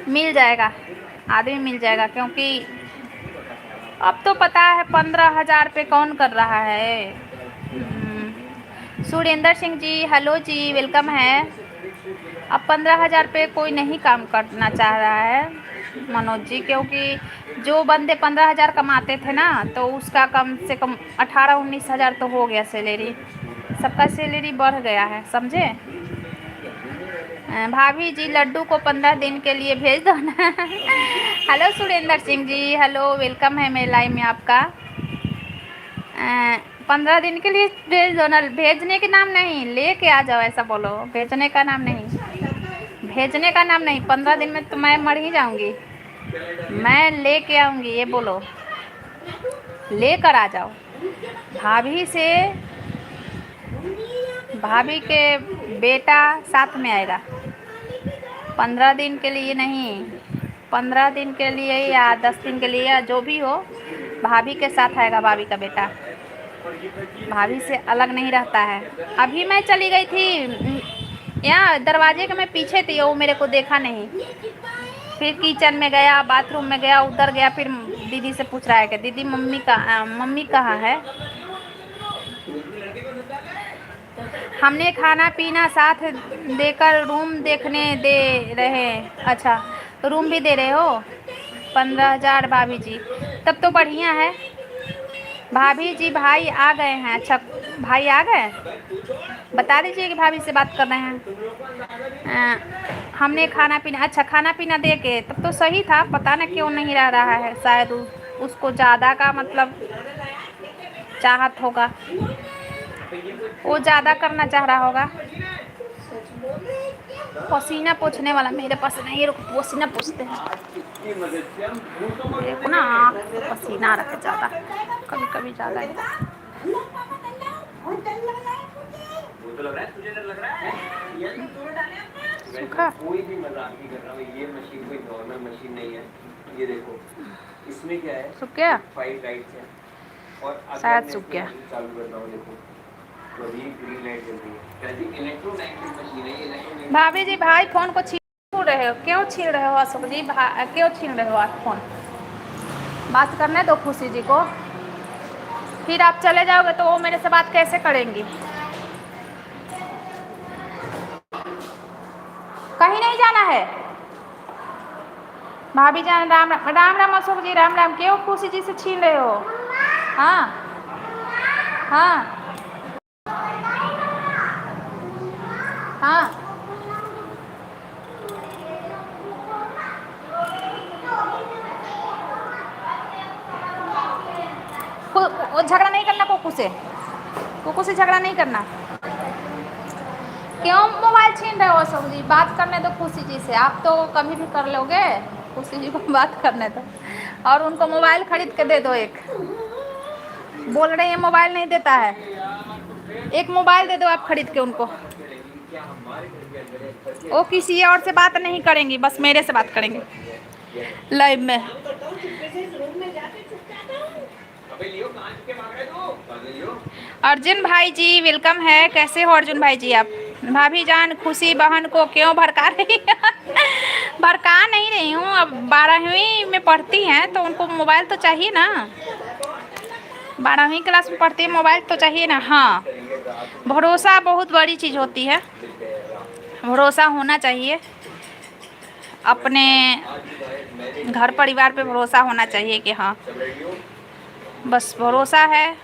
मिल जाएगा, आदमी मिल जाएगा, क्योंकि अब तो पता है 15,000 पे कौन कर रहा है। सुरेंद्र सिंह जी हेलो जी, वेलकम है। अब 15,000 पे कोई नहीं काम करना चाह रहा है मनोज जी, क्योंकि जो बंदे 15,000 कमाते थे ना, तो उसका कम से कम 18-19 हज़ार तो हो गया सैलरी, सबका सैलरी बढ़ गया है, समझे। भाभी जी लड्डू को 15 दिन के लिए भेज दो ना। Hello Surendra Singh ji, hello, welcome है मेरे लाइव में आपका। 15 दिन के लिए भेज दो ना, भेजने के नाम नहीं, लेके आ जाओ, ऐसा बोलो, भेजने का नाम नहीं, भेजने का नाम नहीं, 15 दिन में तो मैं मर ही जाऊंगी, मैं लेके आऊंगी, ये बोलो, लेकर आ जाओ। भाभी से, भाभी के बेटा साथ में आएगा, 15 दिन के लिए नहीं, 15 दिन के लिए या 10 दिन के लिए या जो भी हो, भाभी के साथ आएगा, भाभी का बेटा भाभी से अलग नहीं रहता है। अभी मैं चली गई थी यहाँ दरवाजे के मैं पीछे थी, वो मेरे को देखा नहीं, फिर किचन में गया, बाथरूम में गया, उधर गया, फिर दीदी से पूछ रहा है कि दीदी मम्मी कहाँ है। हमने खाना पीना साथ देकर रूम देखने दे रहे। अच्छा रूम भी दे रहे हो, 15,000 भाभी जी, तब तो बढ़िया है। भाभी जी भाई आ गए हैं। अच्छा भाई आ गए, बता दीजिए कि भाभी से बात कर रहे हैं। हमने खाना पीना, अच्छा खाना पीना दे के, तब तो सही था, पता ना क्यों नहीं रह रहा है, शायद उसको ज़्यादा का मतलब चाहत होगा, वो ज़्यादा करना चाह रहा होगा। पसीना पोछने वाला मेरे पास नहीं है, रुक पसीना पोछते हैं, देखो ना आँख से पसीना आ रहा है ज़्यादा, कभी कभी ज़्यादा है। सूखा कोई भी मजाक नहीं कर रहा हूँ, ये मशीन कोई नॉर्मल मशीन नहीं है, ये देखो इसमें क्या है, सूख गया, 5 लाइट्स हैं, और शायद सूख गया। चालू करता हूँ, देखो तो अभी ग्रीन लाइट जल रही है, इलेक्ट्रोमैग्नेटिक मशीन है ये। भाभी जी भाई फोन को छीन रहे हो, क्यों छीन रहे हो अशोक जी, क्यों छीन रहे हो आप फोन, बात करने दो खुशी जी को, फिर आप चले जाओगे तो वो मेरे से बात कैसे करेंगी। कहीं नहीं जाना है भाभी जान, राम राम, राम राम अशोक जी, राम राम, क्यों खुशी जी से छीन रहे हो। हाँ हाँ हाँ, झगड़ा नहीं करना कुकू से झगड़ा नहीं करना। क्यों मोबाइल छीन रहे हो अशोक जी, बात करने दो खुशी जी से, आप तो कभी भी कर लोगे, खुशी जी को बात करने दो, और उनको मोबाइल खरीद के दे दो एक, बोल रहे हैं मोबाइल नहीं देता है, एक मोबाइल दे दो आप खरीद के उनको, वो किसी और से बात नहीं करेंगी, बस मेरे से बात करेंगे। लाइव में। अबे लियो कहाँ के भाग रहे तू? पागल लियो। अर्जुन भाई जी वेलकम है, कैसे हो अर्जुन भाई जी आप? भाभी जान खुशी बहन को क्यों भड़का रही है? भड़का नहीं रही हूँ, अब 12वीं में पढ़ती हैं तो उनको मोबाइल तो चाहिए ना। 12वीं क्लास में पढ़ती है, मोबाइल तो चाहिए ना। हाँ, भरोसा बहुत बड़ी चीज़ होती है, भरोसा होना चाहिए, अपने घर परिवार पे भरोसा होना चाहिए कि हाँ बस भरोसा है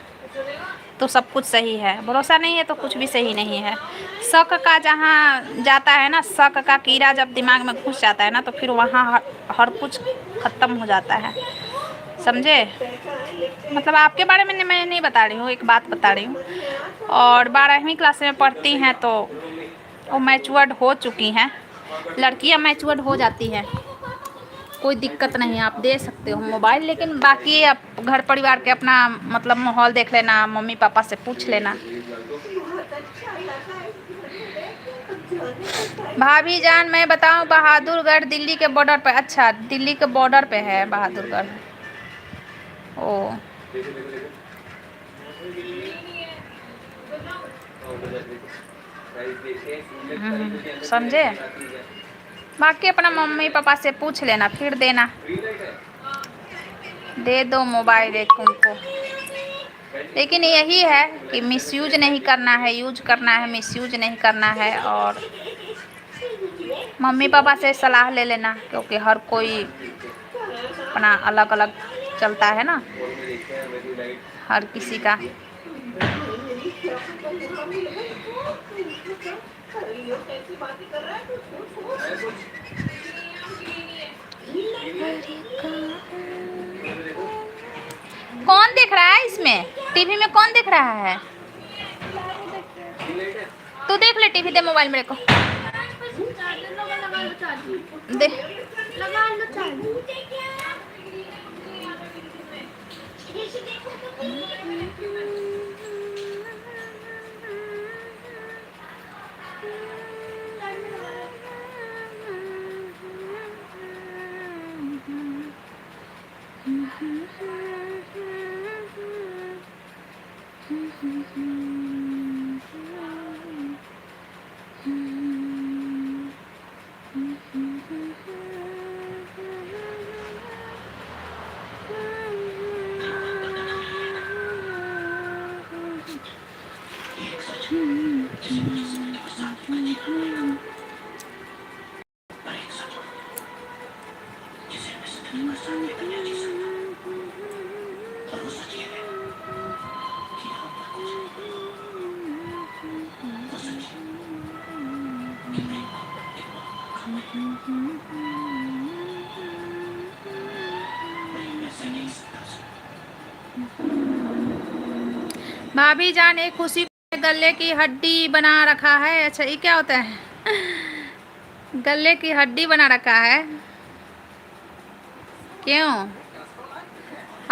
तो सब कुछ सही है, भरोसा नहीं है तो कुछ भी सही नहीं है। शक का जहाँ जाता है ना, शक का कीड़ा जब दिमाग में घुस जाता है ना, तो फिर वहाँ हर कुछ ख़त्म हो जाता है, समझे? मतलब आपके बारे में मैं नहीं बता रही हूँ, एक बात बता रही हूँ। और 12वीं क्लास में पढ़ती हैं तो वो मैच्योर्ड हो चुकी हैं, लड़कियाँ मैच्योर्ड हो जाती हैं, कोई दिक्कत नहीं, आप दे सकते हो मोबाइल। लेकिन बाकी आप घर परिवार के अपना मतलब माहौल देख लेना, मम्मी पापा से पूछ लेना। भाभी जान मैं बताऊं, बहादुरगढ़ दिल्ली के बॉर्डर पे। अच्छा, दिल्ली के बॉर्डर पे है बहादुरगढ़। ओ समझे? बाकी अपना मम्मी पापा से पूछ लेना फिर देना, दे दो मोबाइल एक उनको। लेकिन यही है कि मिसयूज नहीं करना है, यूज करना है, मिसयूज नहीं करना है। और मम्मी पापा से सलाह ले लेना, क्योंकि हर कोई अपना अलग अलग चलता है ना, हर किसी का। कौन देख रहा है इसमें? टीवी में कौन देख रहा है? तू देख ले टीवी, दे मोबाइल मेरे को दे। भाभी जान एक खुशी को गले की हड्डी बना रखा है। अच्छा ये क्या होता है? गले की हड्डी बना रखा है, क्यों?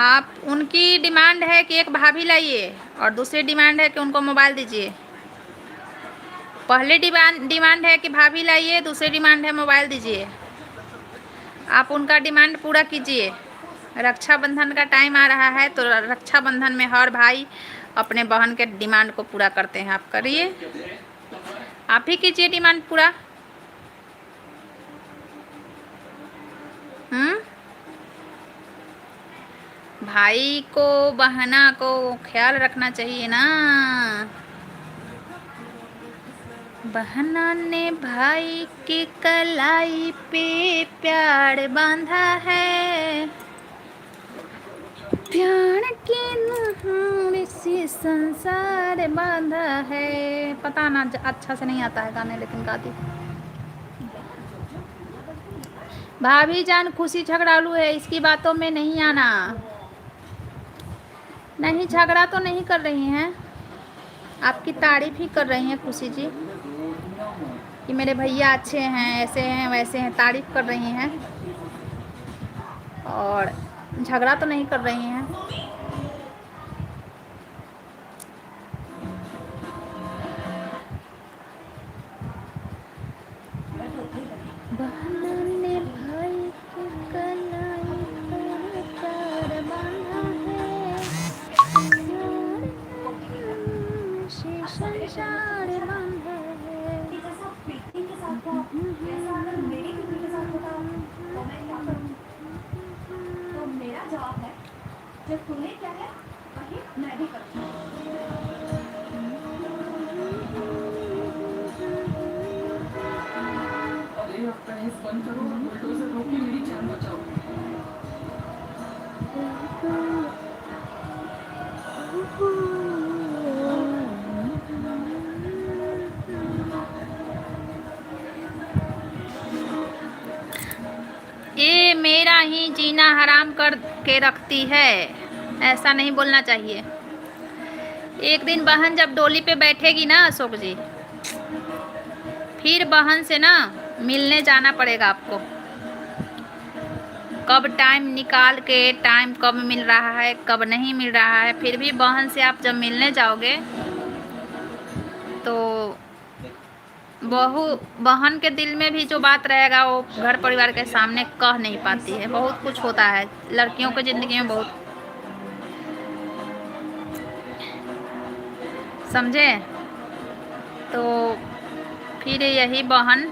आप उनकी डिमांड है कि एक भाभी लाइए और दूसरी डिमांड है कि उनको मोबाइल दीजिए। पहले डिमांड है कि भाभी लाइए, दूसरी डिमांड है मोबाइल दीजिए। आप उनका डिमांड पूरा कीजिए। रक्षाबंधन का टाइम आ रहा है तो रक्षाबंधन में हर भाई अपने बहन के डिमांड को पूरा करते हैं, आप करिए, आप ही कीजिए डिमांड पूरा। भाई को बहना को ख्याल रखना चाहिए ना। बहना ने भाई की कलाई पे प्यार बांधा है, प्यार के नहार से संसार बांधा है। पता ना अच्छा से नहीं आता है गाने, लेकिन गा दी। भाभी जान खुशी झगड़ालू है, इसकी बातों में नहीं आना। नहीं, झगड़ा तो नहीं कर रही हैं, आपकी तारीफ ही कर रही हैं खुशी जी, कि मेरे भैया अच्छे हैं, ऐसे हैं वैसे हैं, तारीफ कर रही हैं, और झगड़ा तो नहीं कर रही हैं। बहना ने भाई की मेरा ही जीना हराम कर के रखती है, ऐसा नहीं बोलना चाहिए। एक दिन बहन जब डोली पे बैठेगी ना अशोक जी, फिर बहन से ना मिलने जाना पड़ेगा आपको। कब टाइम निकाल के, टाइम कब मिल रहा है कब नहीं मिल रहा है, फिर भी बहन से आप जब मिलने जाओगे तो बहन के दिल में भी जो बात रहेगा वो घर परिवार के सामने कह नहीं पाती है। बहुत कुछ होता है लड़कियों की ज़िंदगी में, बहुत, समझे। तो फिर यही बहन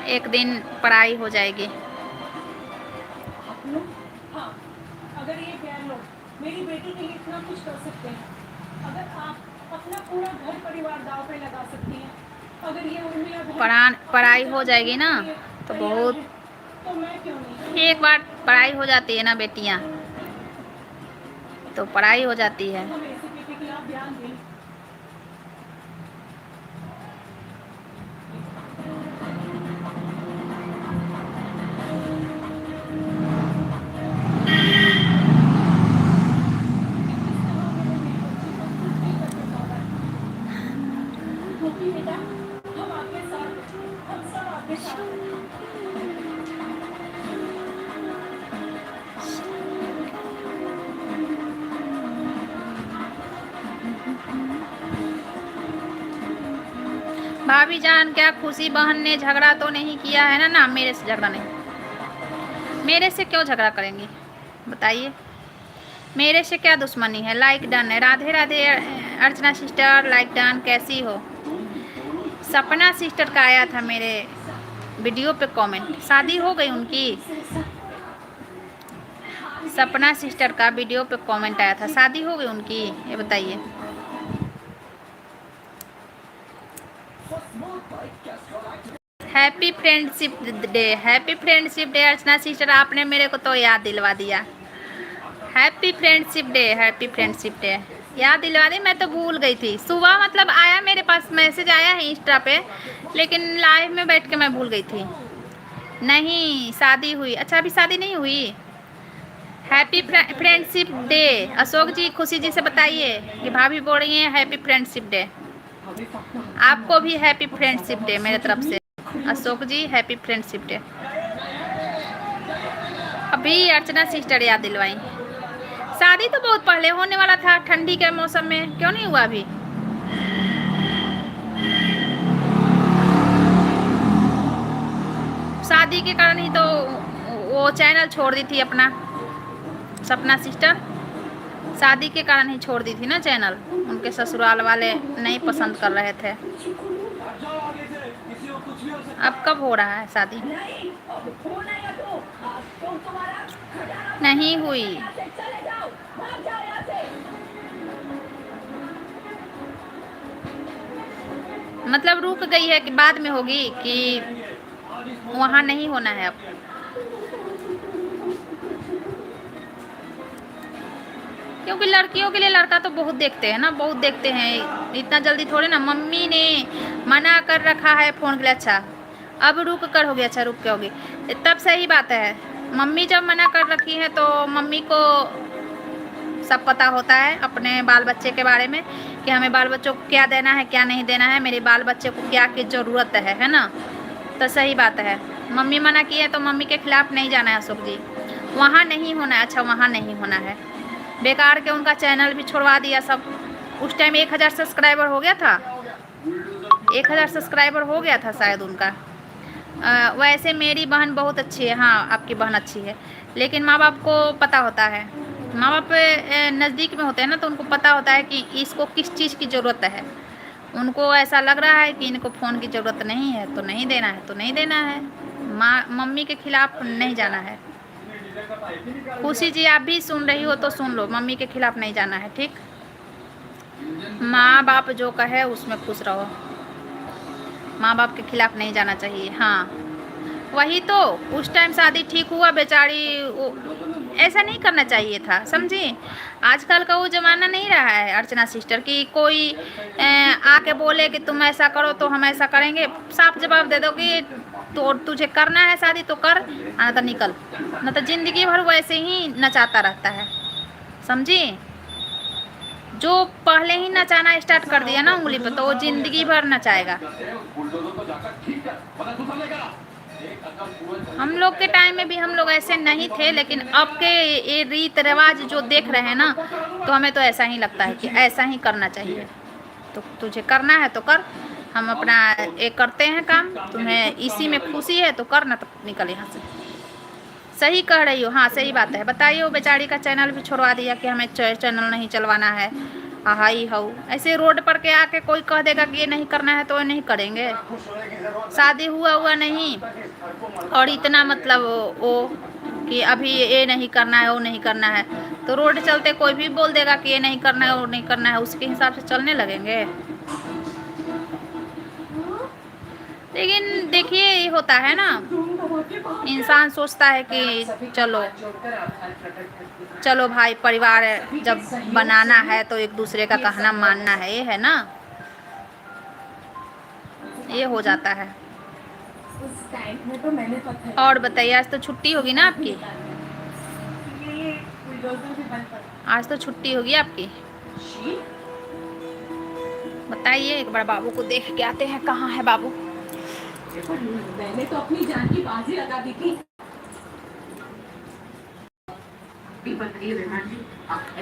एक दिन पराई हो जाएगी। हाँ, अगर ये गैर लोग मेरी बेटी के लिए इतना कुछ कर सकते हैं, अगर आप अपना पूरा घर परिवार दाव पे लगा सकती हैं, अगर ये उर्मिला पढ़ाई हो जाएगी ना तो बहुत, तो मैं क्यों नहीं। एक बार पढ़ाई हो जाती है ना बेटियां, तो पढ़ाई हो जाती है। हम ऐसी बेटी के आप ध्यान दें। बेटा हम आपके साथ, हम सब आपके साथ। भाभी जान, क्या खुशी बहन ने झगड़ा तो नहीं किया है ना? ना, मेरे से झगड़ा नहीं। मेरे से क्यों झगड़ा करेंगी बताइए? मेरे से क्या दुश्मनी है? लाइक डन है। राधे राधे अर्चना सिस्टर, लाइक डन। कैसी हो? सपना सिस्टर का आया था मेरे वीडियो पे कमेंट। शादी हो गई उनकी? सपना सिस्टर का वीडियो पे कमेंट आया था, शादी हो गई उनकी? ये बताइए। Happy friendship day, happy friendship day Archana sister, आपने मेरे को तो याद दिलवा दिया। Happy friendship day, happy friendship day, याद दिलवा दी। मैं तो भूल गई थी। सुबह मतलब आया मेरे पास मैसेज, आया है इंस्टा पे, लेकिन लाइव में बैठ के मैं भूल गई थी। नहीं, शादी हुई। अच्छा, अभी शादी नहीं हुई। Happy friendship day. Ashok ji, Khushi ji से बताइए कि भाभी बोल रही हैं हैप्पी फ्रेंडशिप डे। आपको भी हैप्पी फ्रेंडशिप डे मेरे तरफ से। अशोक जी, हैप्पी फ्रेंडशिप डे। अभी अर्चना सिस्टर याद दिलवाई। शादी तो बहुत पहले होने वाला था, ठंडी के मौसम में, क्यों नहीं हुआ अभी? शादी के कारण ही तो वो चैनल छोड़ दी थी अपना। सपना सिस्टर शादी के कारण ही छोड़ दी थी ना चैनल, उनके ससुराल वाले नहीं पसंद कर रहे थे। अब कब हो रहा है शादी? नहीं हुई। मतलब रुक गई है कि बाद में होगी, कि वहाँ नहीं होना है अब? क्योंकि लड़कियों के लिए लड़का तो बहुत देखते हैं ना, बहुत देखते हैं, इतना जल्दी थोड़े ना। मम्मी ने मना कर रखा है फ़ोन के लिए। अच्छा, अब रुक कर होगी? अच्छा, रुक के होगी तब सही बात है। मम्मी जब मना कर रखी है तो मम्मी को सब पता होता है अपने बाल बच्चे के बारे में, कि हमें बाल बच्चों को क्या देना है क्या नहीं देना है, मेरे बाल बच्चे को क्या की ज़रूरत है ना? तो सही बात है। मम्मी मना की है तो मम्मी के खिलाफ़ नहीं जाना है अशोक जी, वहाँ नहीं होना है। अच्छा, वहाँ नहीं होना है। बेकार के उनका चैनल भी छोड़वा दिया सब। उस टाइम 1000 सब्सक्राइबर हो गया था, 1000 सब्सक्राइबर हो गया था शायद उनका। वैसे मेरी बहन बहुत अच्छी है। हाँ, आपकी बहन अच्छी है, लेकिन माँ बाप को पता होता है, माँ बाप नज़दीक में होते हैं ना, तो उनको पता होता है कि इसको किस चीज़ की ज़रूरत है। उनको ऐसा लग रहा है कि इनको फ़ोन की ज़रूरत नहीं है तो नहीं देना है, तो नहीं देना है। मम्मी के खिलाफ़ नहीं जाना है। खुशी जी, आप भी सुन रही हो तो सुन लो, मम्मी के खिलाफ़ नहीं जाना है, ठीक? माँ बाप जो कहे उसमें खुश रहो, माँ बाप के खिलाफ़ नहीं जाना चाहिए। हाँ, वही तो। उस टाइम शादी ठीक हुआ, बेचारी ऐसा नहीं करना चाहिए था, समझी? आजकल का वो ज़माना नहीं रहा है अर्चना सिस्टर, कि कोई आके बोले कि तुम ऐसा करो तो हम ऐसा करेंगे। साफ जवाब दे दो कि तो तुझे करना है शादी तो कर, ना तो निकल, ना तो जिंदगी भर वैसे ही नचाता रहता है, समझी। जो पहले ही नचाना स्टार्ट कर दिया ना उंगली पे, तो वो जिंदगी भर नचाएगा। हम लोग के टाइम में भी हम लोग ऐसे नहीं थे, लेकिन अब के ये रीत रिवाज जो देख रहे हैं ना, तो हमें तो ऐसा ही लगता है कि ऐसा ही करना चाहिए। तो तुझे करना है तो कर, हम अपना एक करते हैं काम, तुम्हें इसी में खुशी है तो कर, ना तो निकल यहाँ से। सही कह रही हो, हाँ सही बात है। बताइए वो बेचारी का चैनल भी छोड़वा दिया कि हमें चैनल नहीं चलवाना है। हाई हाउ ऐसे रोड पर के आके कोई कह देगा कि ये नहीं करना है तो ये नहीं करेंगे। शादी हुआ नहीं और इतना मतलब वो कि अभी ये नहीं करना है वो नहीं करना है, तो रोड चलते कोई भी बोल देगा कि ये नहीं करना है वो नहीं करना है, उसके हिसाब से चलने लगेंगे। लेकिन देखिए ये होता है ना, इंसान सोचता है कि चलो भाई परिवार जब बनाना है तो एक दूसरे का कहना मानना है, ये है ना, ये हो जाता है। उस टाइम में तो मैंने पत्थर और बताइए, आज तो छुट्टी होगी ना आपकी? ये बुलडोजर भी बंद पड़ा। आज तो छुट्टी होगी आपकी। बताइए एक बार बाबू को देख के आते हैं, कहाँ है बाबू। मैंने तो अपनी जान की बाजी लगा दी थी।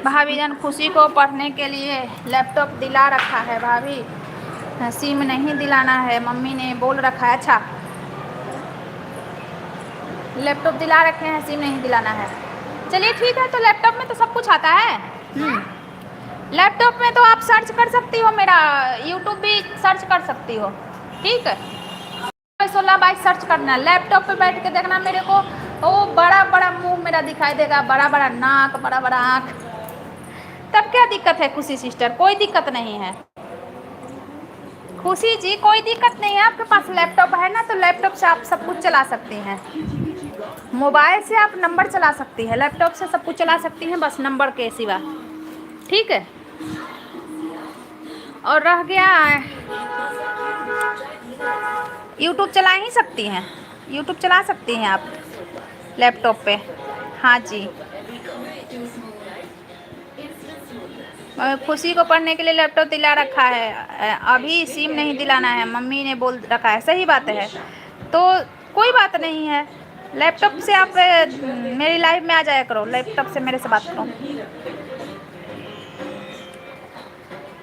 भाभी जान खुशी को पढ़ने के लिए लैपटॉप दिला रखा है भाभी, सिम नहीं दिलाना है, मम्मी ने बोल रखा है। अच्छा लैपटॉप दिला रखे हैं, सिम नहीं दिलाना है। चलिए ठीक है, तो लैपटॉप में तो सब कुछ आता है। लैपटॉप में तो आप सर्च कर सकती हो, मेरा यूट्यूब भी सर्च कर सकती हो, ठीक है। 16/22 सर्च करना, लैपटॉप पे बैठ के देखना मेरे को, वो बड़ा बड़ा मुंह मेरा दिखाई देगा, बड़ा बड़ा नाक, बड़ा बड़ा आँख। तब क्या दिक्कत है खुशी सिस्टर? कोई दिक्कत नहीं है खुशी जी, कोई दिक्कत नहीं है। आपके पास लैपटॉप है ना, तो लैपटॉप से आप सब कुछ चला सकती हैं। मोबाइल से आप नंबर चला सकती हैं, लैपटॉप से सब कुछ चला सकती हैं, बस नंबर के सिवा, ठीक है। और रह गया यूट्यूब चला ही सकती हैं, यूट्यूब चला सकती हैं आप लैपटॉप पे, हाँ जी। खुशी को पढ़ने के लिए लैपटॉप दिला रखा है, अभी सिम नहीं दिलाना है, मम्मी ने बोल रखा है। सही बात है, तो कोई बात नहीं है। लैपटॉप से आप मेरी लाइव में आ जाया करो, लैपटॉप से मेरे से बात करो।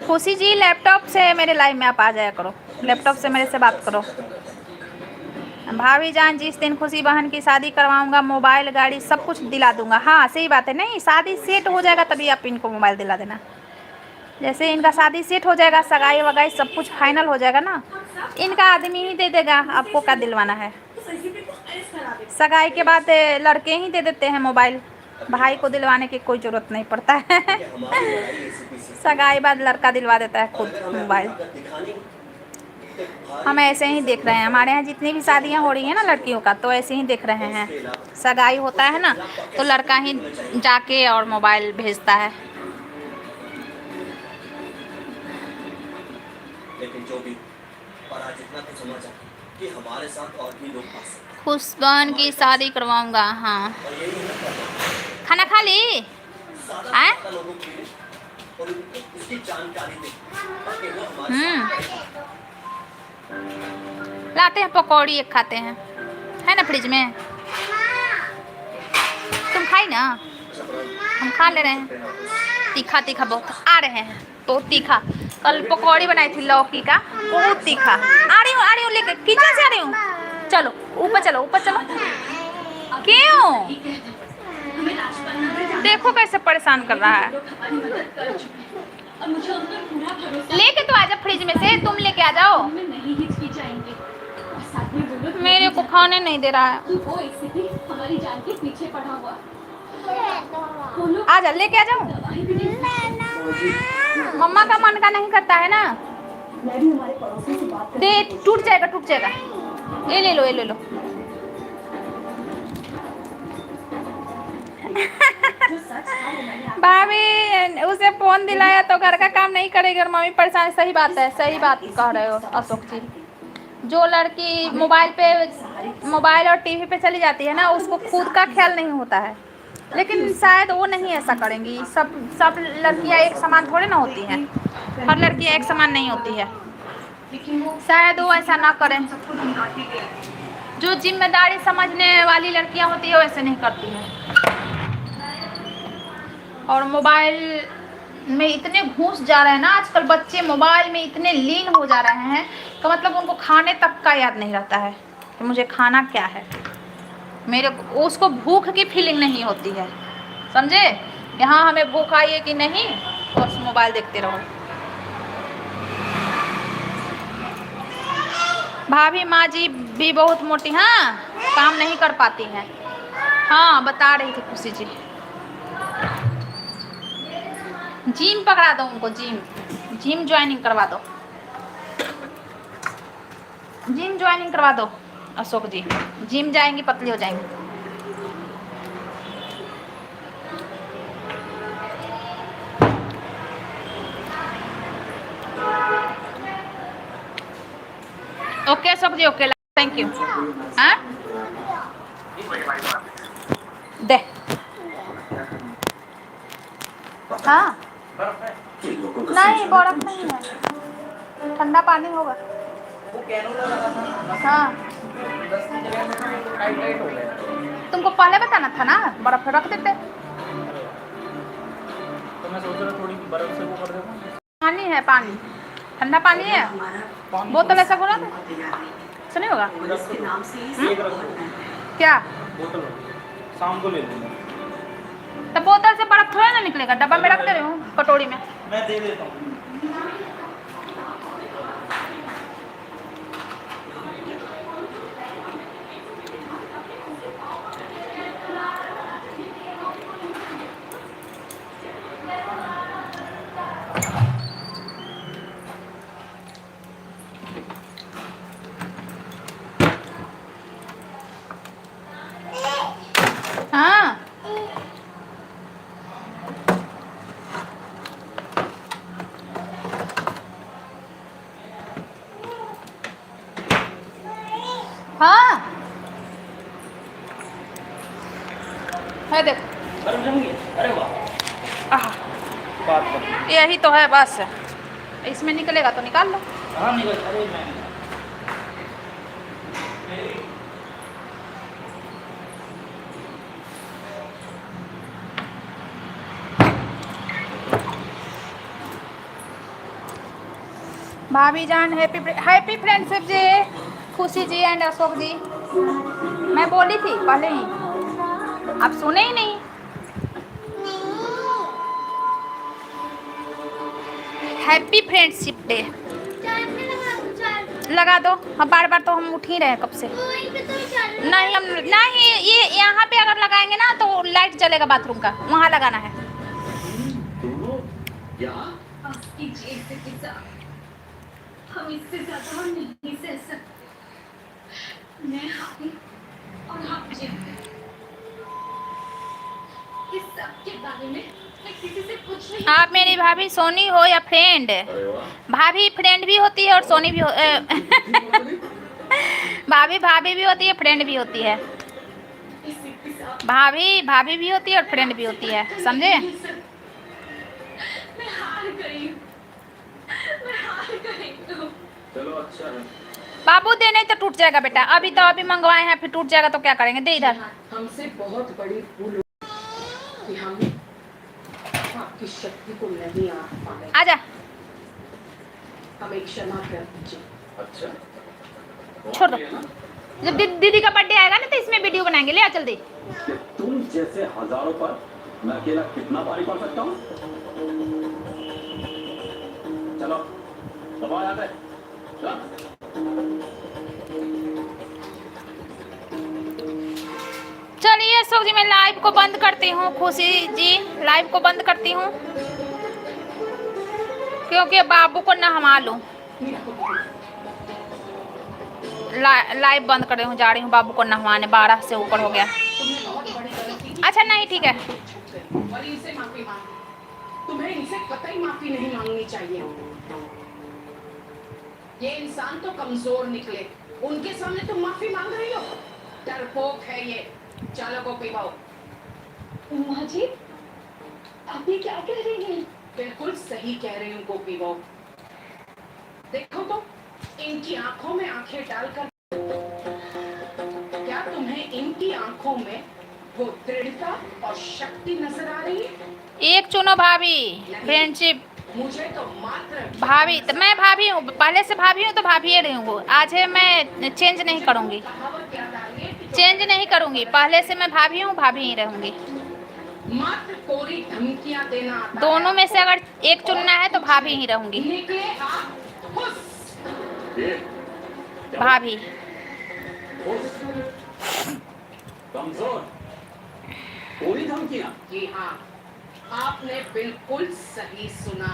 खुशी जी लैपटॉप से मेरे लाइव में आप आ जाया करो, लैपटॉप से मेरे से बात करो। भाभी जान जिस दिन खुशी बहन की शादी करवाऊंगा, मोबाइल गाड़ी सब कुछ दिला दूंगा। हाँ सही बात है, नहीं शादी सेट हो जाएगा तभी आप इनको मोबाइल दिला देना। जैसे इनका शादी सेट हो जाएगा, सगाई वगाई सब कुछ फाइनल हो जाएगा ना, इनका आदमी ही दे देगा, आपको क्या दिलवाना है। सगाई के बाद लड़के ही दे देते हैं मोबाइल, भाई को दिलवाने की कोई ज़रूरत नहीं पड़ता है। सगाई बाद लड़का दिलवा देता है खुद मोबाइल। हम ऐसे ही देख रहे हैं, हमारे यहाँ जितनी भी शादियाँ हो रही हैं ना लड़कियों का, तो ऐसे ही देख रहे हैं। सगाई होता है ना, तो लड़का ही जाके और मोबाइल भेजता है। लेकिन जो भी पर आज इतना तो समझा कि हमारे साथ और भी लोग आ सकते हैं। खुशबन की शादी करवाऊंगा। हाँ और यही है ना, खाना खा ली? ज़्यादा लोगों के लिए और उनको इसकी जानकारी दें ताकि वो हमारे साथ लाते हैं पकौड़ी, एक खाते हैं, है ना फ्रिज में। तुम खाई ना, हम खा ले रहे हैं। तीखा तीखा बहुत आ रहे हैं, तो तीखा। कल पकौड़ी बनाई थी लौकी का, बहुत तीखा। आ रही हूँ लेके, किचन से आ रही हूँ। चलो ऊपर चलो, ऊपर चलो। क्यों? देखो कैसे परेशान कर रहा है। लेके तो आजा फ्रिज में से, तुम लेके आ जाओ। मेरे को खाने नहीं दे रहा है। हमारी जान के पीछे पड़ा हुआ। आजा लेके आ जाओ। मम्मा का मन का नहीं करता है ना, दे टूट जाएगा टूट जाएगा। ये ले लो ये ले लो। भाभी उसे फोन दिलाया तो घर का काम नहीं करेगी और मम्मी परेशान। सही बात है, सही बात कह रहे हो अशोक जी। जो लड़की मोबाइल पे मोबाइल और टीवी पे चली जाती है ना, उसको खुद का ख्याल नहीं होता है। लेकिन शायद वो नहीं ऐसा करेंगी। सब लड़कियां एक समान थोड़ी ना होती हैं, हर लड़कियां एक समान नहीं होती है। शायद वो ऐसा ना करें। जो जिम्मेदारी समझने वाली लड़कियां होती है वैसे नहीं करती हैं। और मोबाइल में इतने घुस जा रहे हैं ना आजकल बच्चे, मोबाइल में इतने लीन हो जा रहे हैं कि मतलब उनको खाने तक का याद नहीं रहता है कि मुझे खाना क्या है। उसको भूख की फीलिंग नहीं होती है, समझे। यहाँ हमें भूख आई है कि नहीं, बस मोबाइल देखते रहो। भाभी माँ जी भी बहुत मोटी, हाँ, काम नहीं कर पाती हैं। हाँ, बता रही थी खुशी जी। जिम पकड़ा दो उनको, जिम ज्वाइनिंग करवा दो, जिम ज्वाइनिंग करवा दो अशोक जी। जिम जाएंगी पतली हो जाएंगी। Okay Ashok ji, okay, thank you. हाँ दे, हाँ नहीं बर्फ नहीं है, ठंडा पानी होगा। हाँ तुमको पहले बताना था ना, बर्फ रख देते। तो मैं सोच रहा थोड़ी बर्फ से वो कर देता। पानी है, पानी ठंडा पानी है, बोतल ऐसा खोला था, ऐसा नहीं होगा। एक रख दो, क्या बोतल शाम को ले लूँगा। तो बोतल से बर्फ थोड़ा ना निकलेगा, डब्बा में रख दे रही हूँ, कटोरी में। मैं दे देता हूँ। हाँ हाँ है, देख बर्फ जम गई। अरे वाह, आह, बात कर। यही तो है बस। इसमें निकलेगा तो निकाल लो। हाँ निकल। अरे मैं भाभी जान happy friendship ji, Khushi ji and Ashok जी। मैं बोली थी पहले ही, आप सुने ही नहीं। हैप्पी फ्रेंडशिप डे लगा दो। अब बार बार तो हम उठ ही रहे हैं कब से। नहीं हम नहीं, ये यहाँ पे अगर लगाएंगे ना तो लाइट जलेगा बाथरूम का, वहाँ लगाना है। हम इससे ज्यादा नहीं सह सकते। मैं हारी और आप जीते। इस सब के बारे में मैं किसी से कुछ नहीं। आप मेरी भाभी सोनी हो या फ्रेंड? भाभी फ्रेंड भी होती है और सोनी भी भाभी भी होती है, फ्रेंड भी होती है। भाभी भी होती है और फ्रेंड भी होती है, समझे। मैं हार गई। चलो अच्छा है। बाबू दे नहीं तो टूट जाएगा बेटा। अभी मंगवाए हैं, फिर टूट जाएगा तो क्या करेंगे। दे इधर। हमसे बहुत बड़ी भूल कि हम आपकी शक्ति को नहीं आंक पाए। आजा। हमें क्षमा कर दीजिए। अच्छा छोड़ दो। जब दीदी का बर्थडे आएगा ना तो इसमें वीडियो बनाएंगे। ले आ जल्दी। तुम जैसे हजारों पर मैं अकेला कितना भारी पड़ सकता हूँ। चलो दबा आ गए। चलिए अशोक जी, मैं लाइव को बंद करती हूँ। खुशी जी लाइव को बंद करती हूँ क्योंकि बाबू को नहवा लूँ। लाइव बंद कर रही हूँ, जा रही हूँ बाबू को नहवाने। 12 से ऊपर हो गया। अच्छा नहीं ठीक है। और इनसे माफी मांग। तुम्हें इनसे कतई माफी नहीं मांगनी चाहिए। ये इंसान तो कमजोर निकले उनके सामने तुम माफी मांग रही हो? डरपोक है ये। चलो गोपी बहू। माँ जी, आप ये क्या कह रही हैं? बिल्कुल सही कह रही हूँ गोपी बहू। देखो तो, इनकी आंखों में आंखें डालकर क्या तुम्हें इनकी आंखों में वो दृढ़ता और शक्ति नजर आ रही है? एक चुनो भाभी, फ्रेंडशिप। मुझे तो मात्र भाभी तो मैं भाभी हूँ, पहले से भाभी हूँ तो भाभी ही रहूँगी। आज है मैं चेंज नहीं करूँगी, कहावत याद आ रही है कि चेंज नहीं करूँगी। पहले से मैं भाभी हूँ, भाभी ही रहूँगी। मात्र कोरी धमकियां देना आता दोनों है। में से अगर एक चुनना है तो भाभी ही रहूँगी। निकले आप खुश। ये भाभी। कमजोर पूरी धमकियां। जी हाँ, आपने बिल्कुल सही सुना।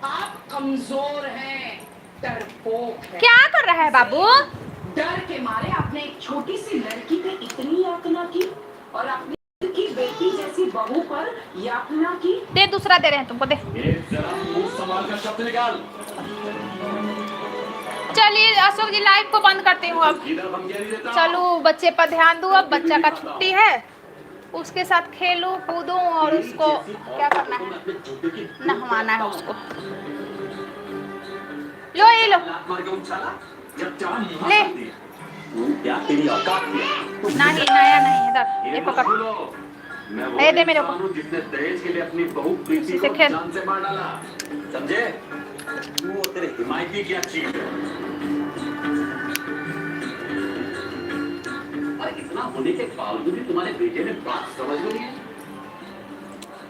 आप कमजोर हैं, डरपोक हैं। क्या कर रहा है बाबू? डर के मारे आपने एक छोटी सी लड़की पे इतनी यातना की और अपनी की बेटी जैसी बहू पर यातना की। दे, दूसरा दे रहे हैं तुमको, दे। ये जरा मुंह संभाल कर शब्द निकाल। चलिए अशोक जी, लाइव को बंद करती हूँ अब। इधर धमकियां नहीं देता। चलो बच्चे पर ध्यान दो, अब बच्चा का छुट्टी है, उसके साथ खेलूं कूदूं और उसको क्या करना है, नहवाना है उसको। लो ये लो, लात मार के उछाला, जब चाहा मुंह ले। कर दिया। तू क्या तेरी औकात है? नहीं नया नहीं, इधर ये मत पकड़। भूलो, मैं वो दे मेरे को। इंसान हूँ जिसने दहेज के लिए अपनी बहू प्रीति इसी को से खेल। जान से मार डाला, समझे? तू और तेरे हिमायती क्या चीज है? और इतना होने के बावजूद भी तुम्हारे बेटे ने बात समझ में नहीं आई?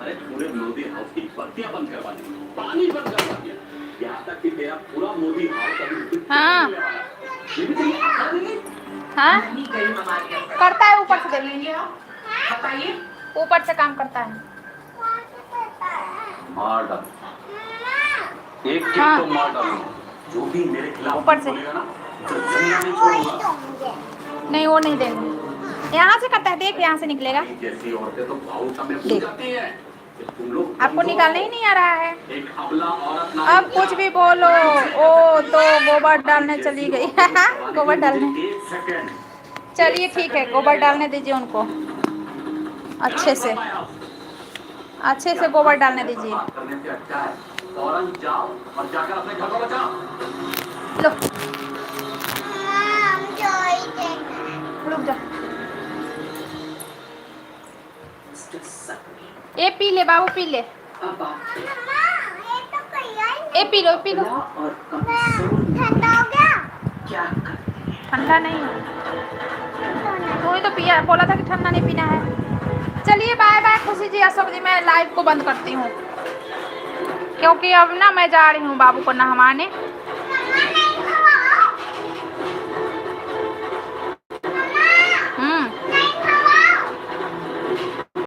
अरे पूरे मोदी हाउस की बत्तियां बंद करवा दी, पानी बंद करवा दिया, यहाँ तक कि तेरा पूरा मोदी हाउस अभी बिल्कुल हाँ। नहीं वाला। ये भी तेरी आंखें नहीं? हाँ नहीं गई हमारी अकड़। करता है, ऊपर से क्या दे, करेंगे आप? बताइए। ऊपर से काम करता है। मार डाल, एक हाँ। तो मार डालूंगा, जो भी मेरे खिलाफ ऊपर से। बोलेगा ना, तो जिंदा नहीं छोड़ूंगा। नहीं वो नहीं देंगे, यहाँ से करता है, देख यहाँ से निकलेगा। जैसी औरतें तो भावुकता में खो देख। जाती हैं कि तुम लोग आपको कमजोर निकालने हो। ही नहीं आ रहा है। एक अबला औरत ना अब कुछ भी बोलो, ओ तो गोबर डालने चली गई। गोबर डालने, एक सेकंड चलिए ठीक है, गोबर डालने दीजिए उनको, अच्छे से अच्छे से गोबर डालने दीजिए। बात करने से अच्छा है फौरन जाओ और जाकर अपने घर को बचाओ। लो रुक जा, ये पी ले बाबू, पी ले, अब आप ये पी लो, पी लो। और कमजोर क्या करते हैं? ठंडा नहीं है, तू ही तो पिया, बोला था कि ठंडा नहीं पीना है। चलिए बाय बाय खुशी जी, अशोक जी, मैं लाइव को बंद करती हूँ क्योंकि अब ना मैं जा रही हूँ बाबू को नहवाने।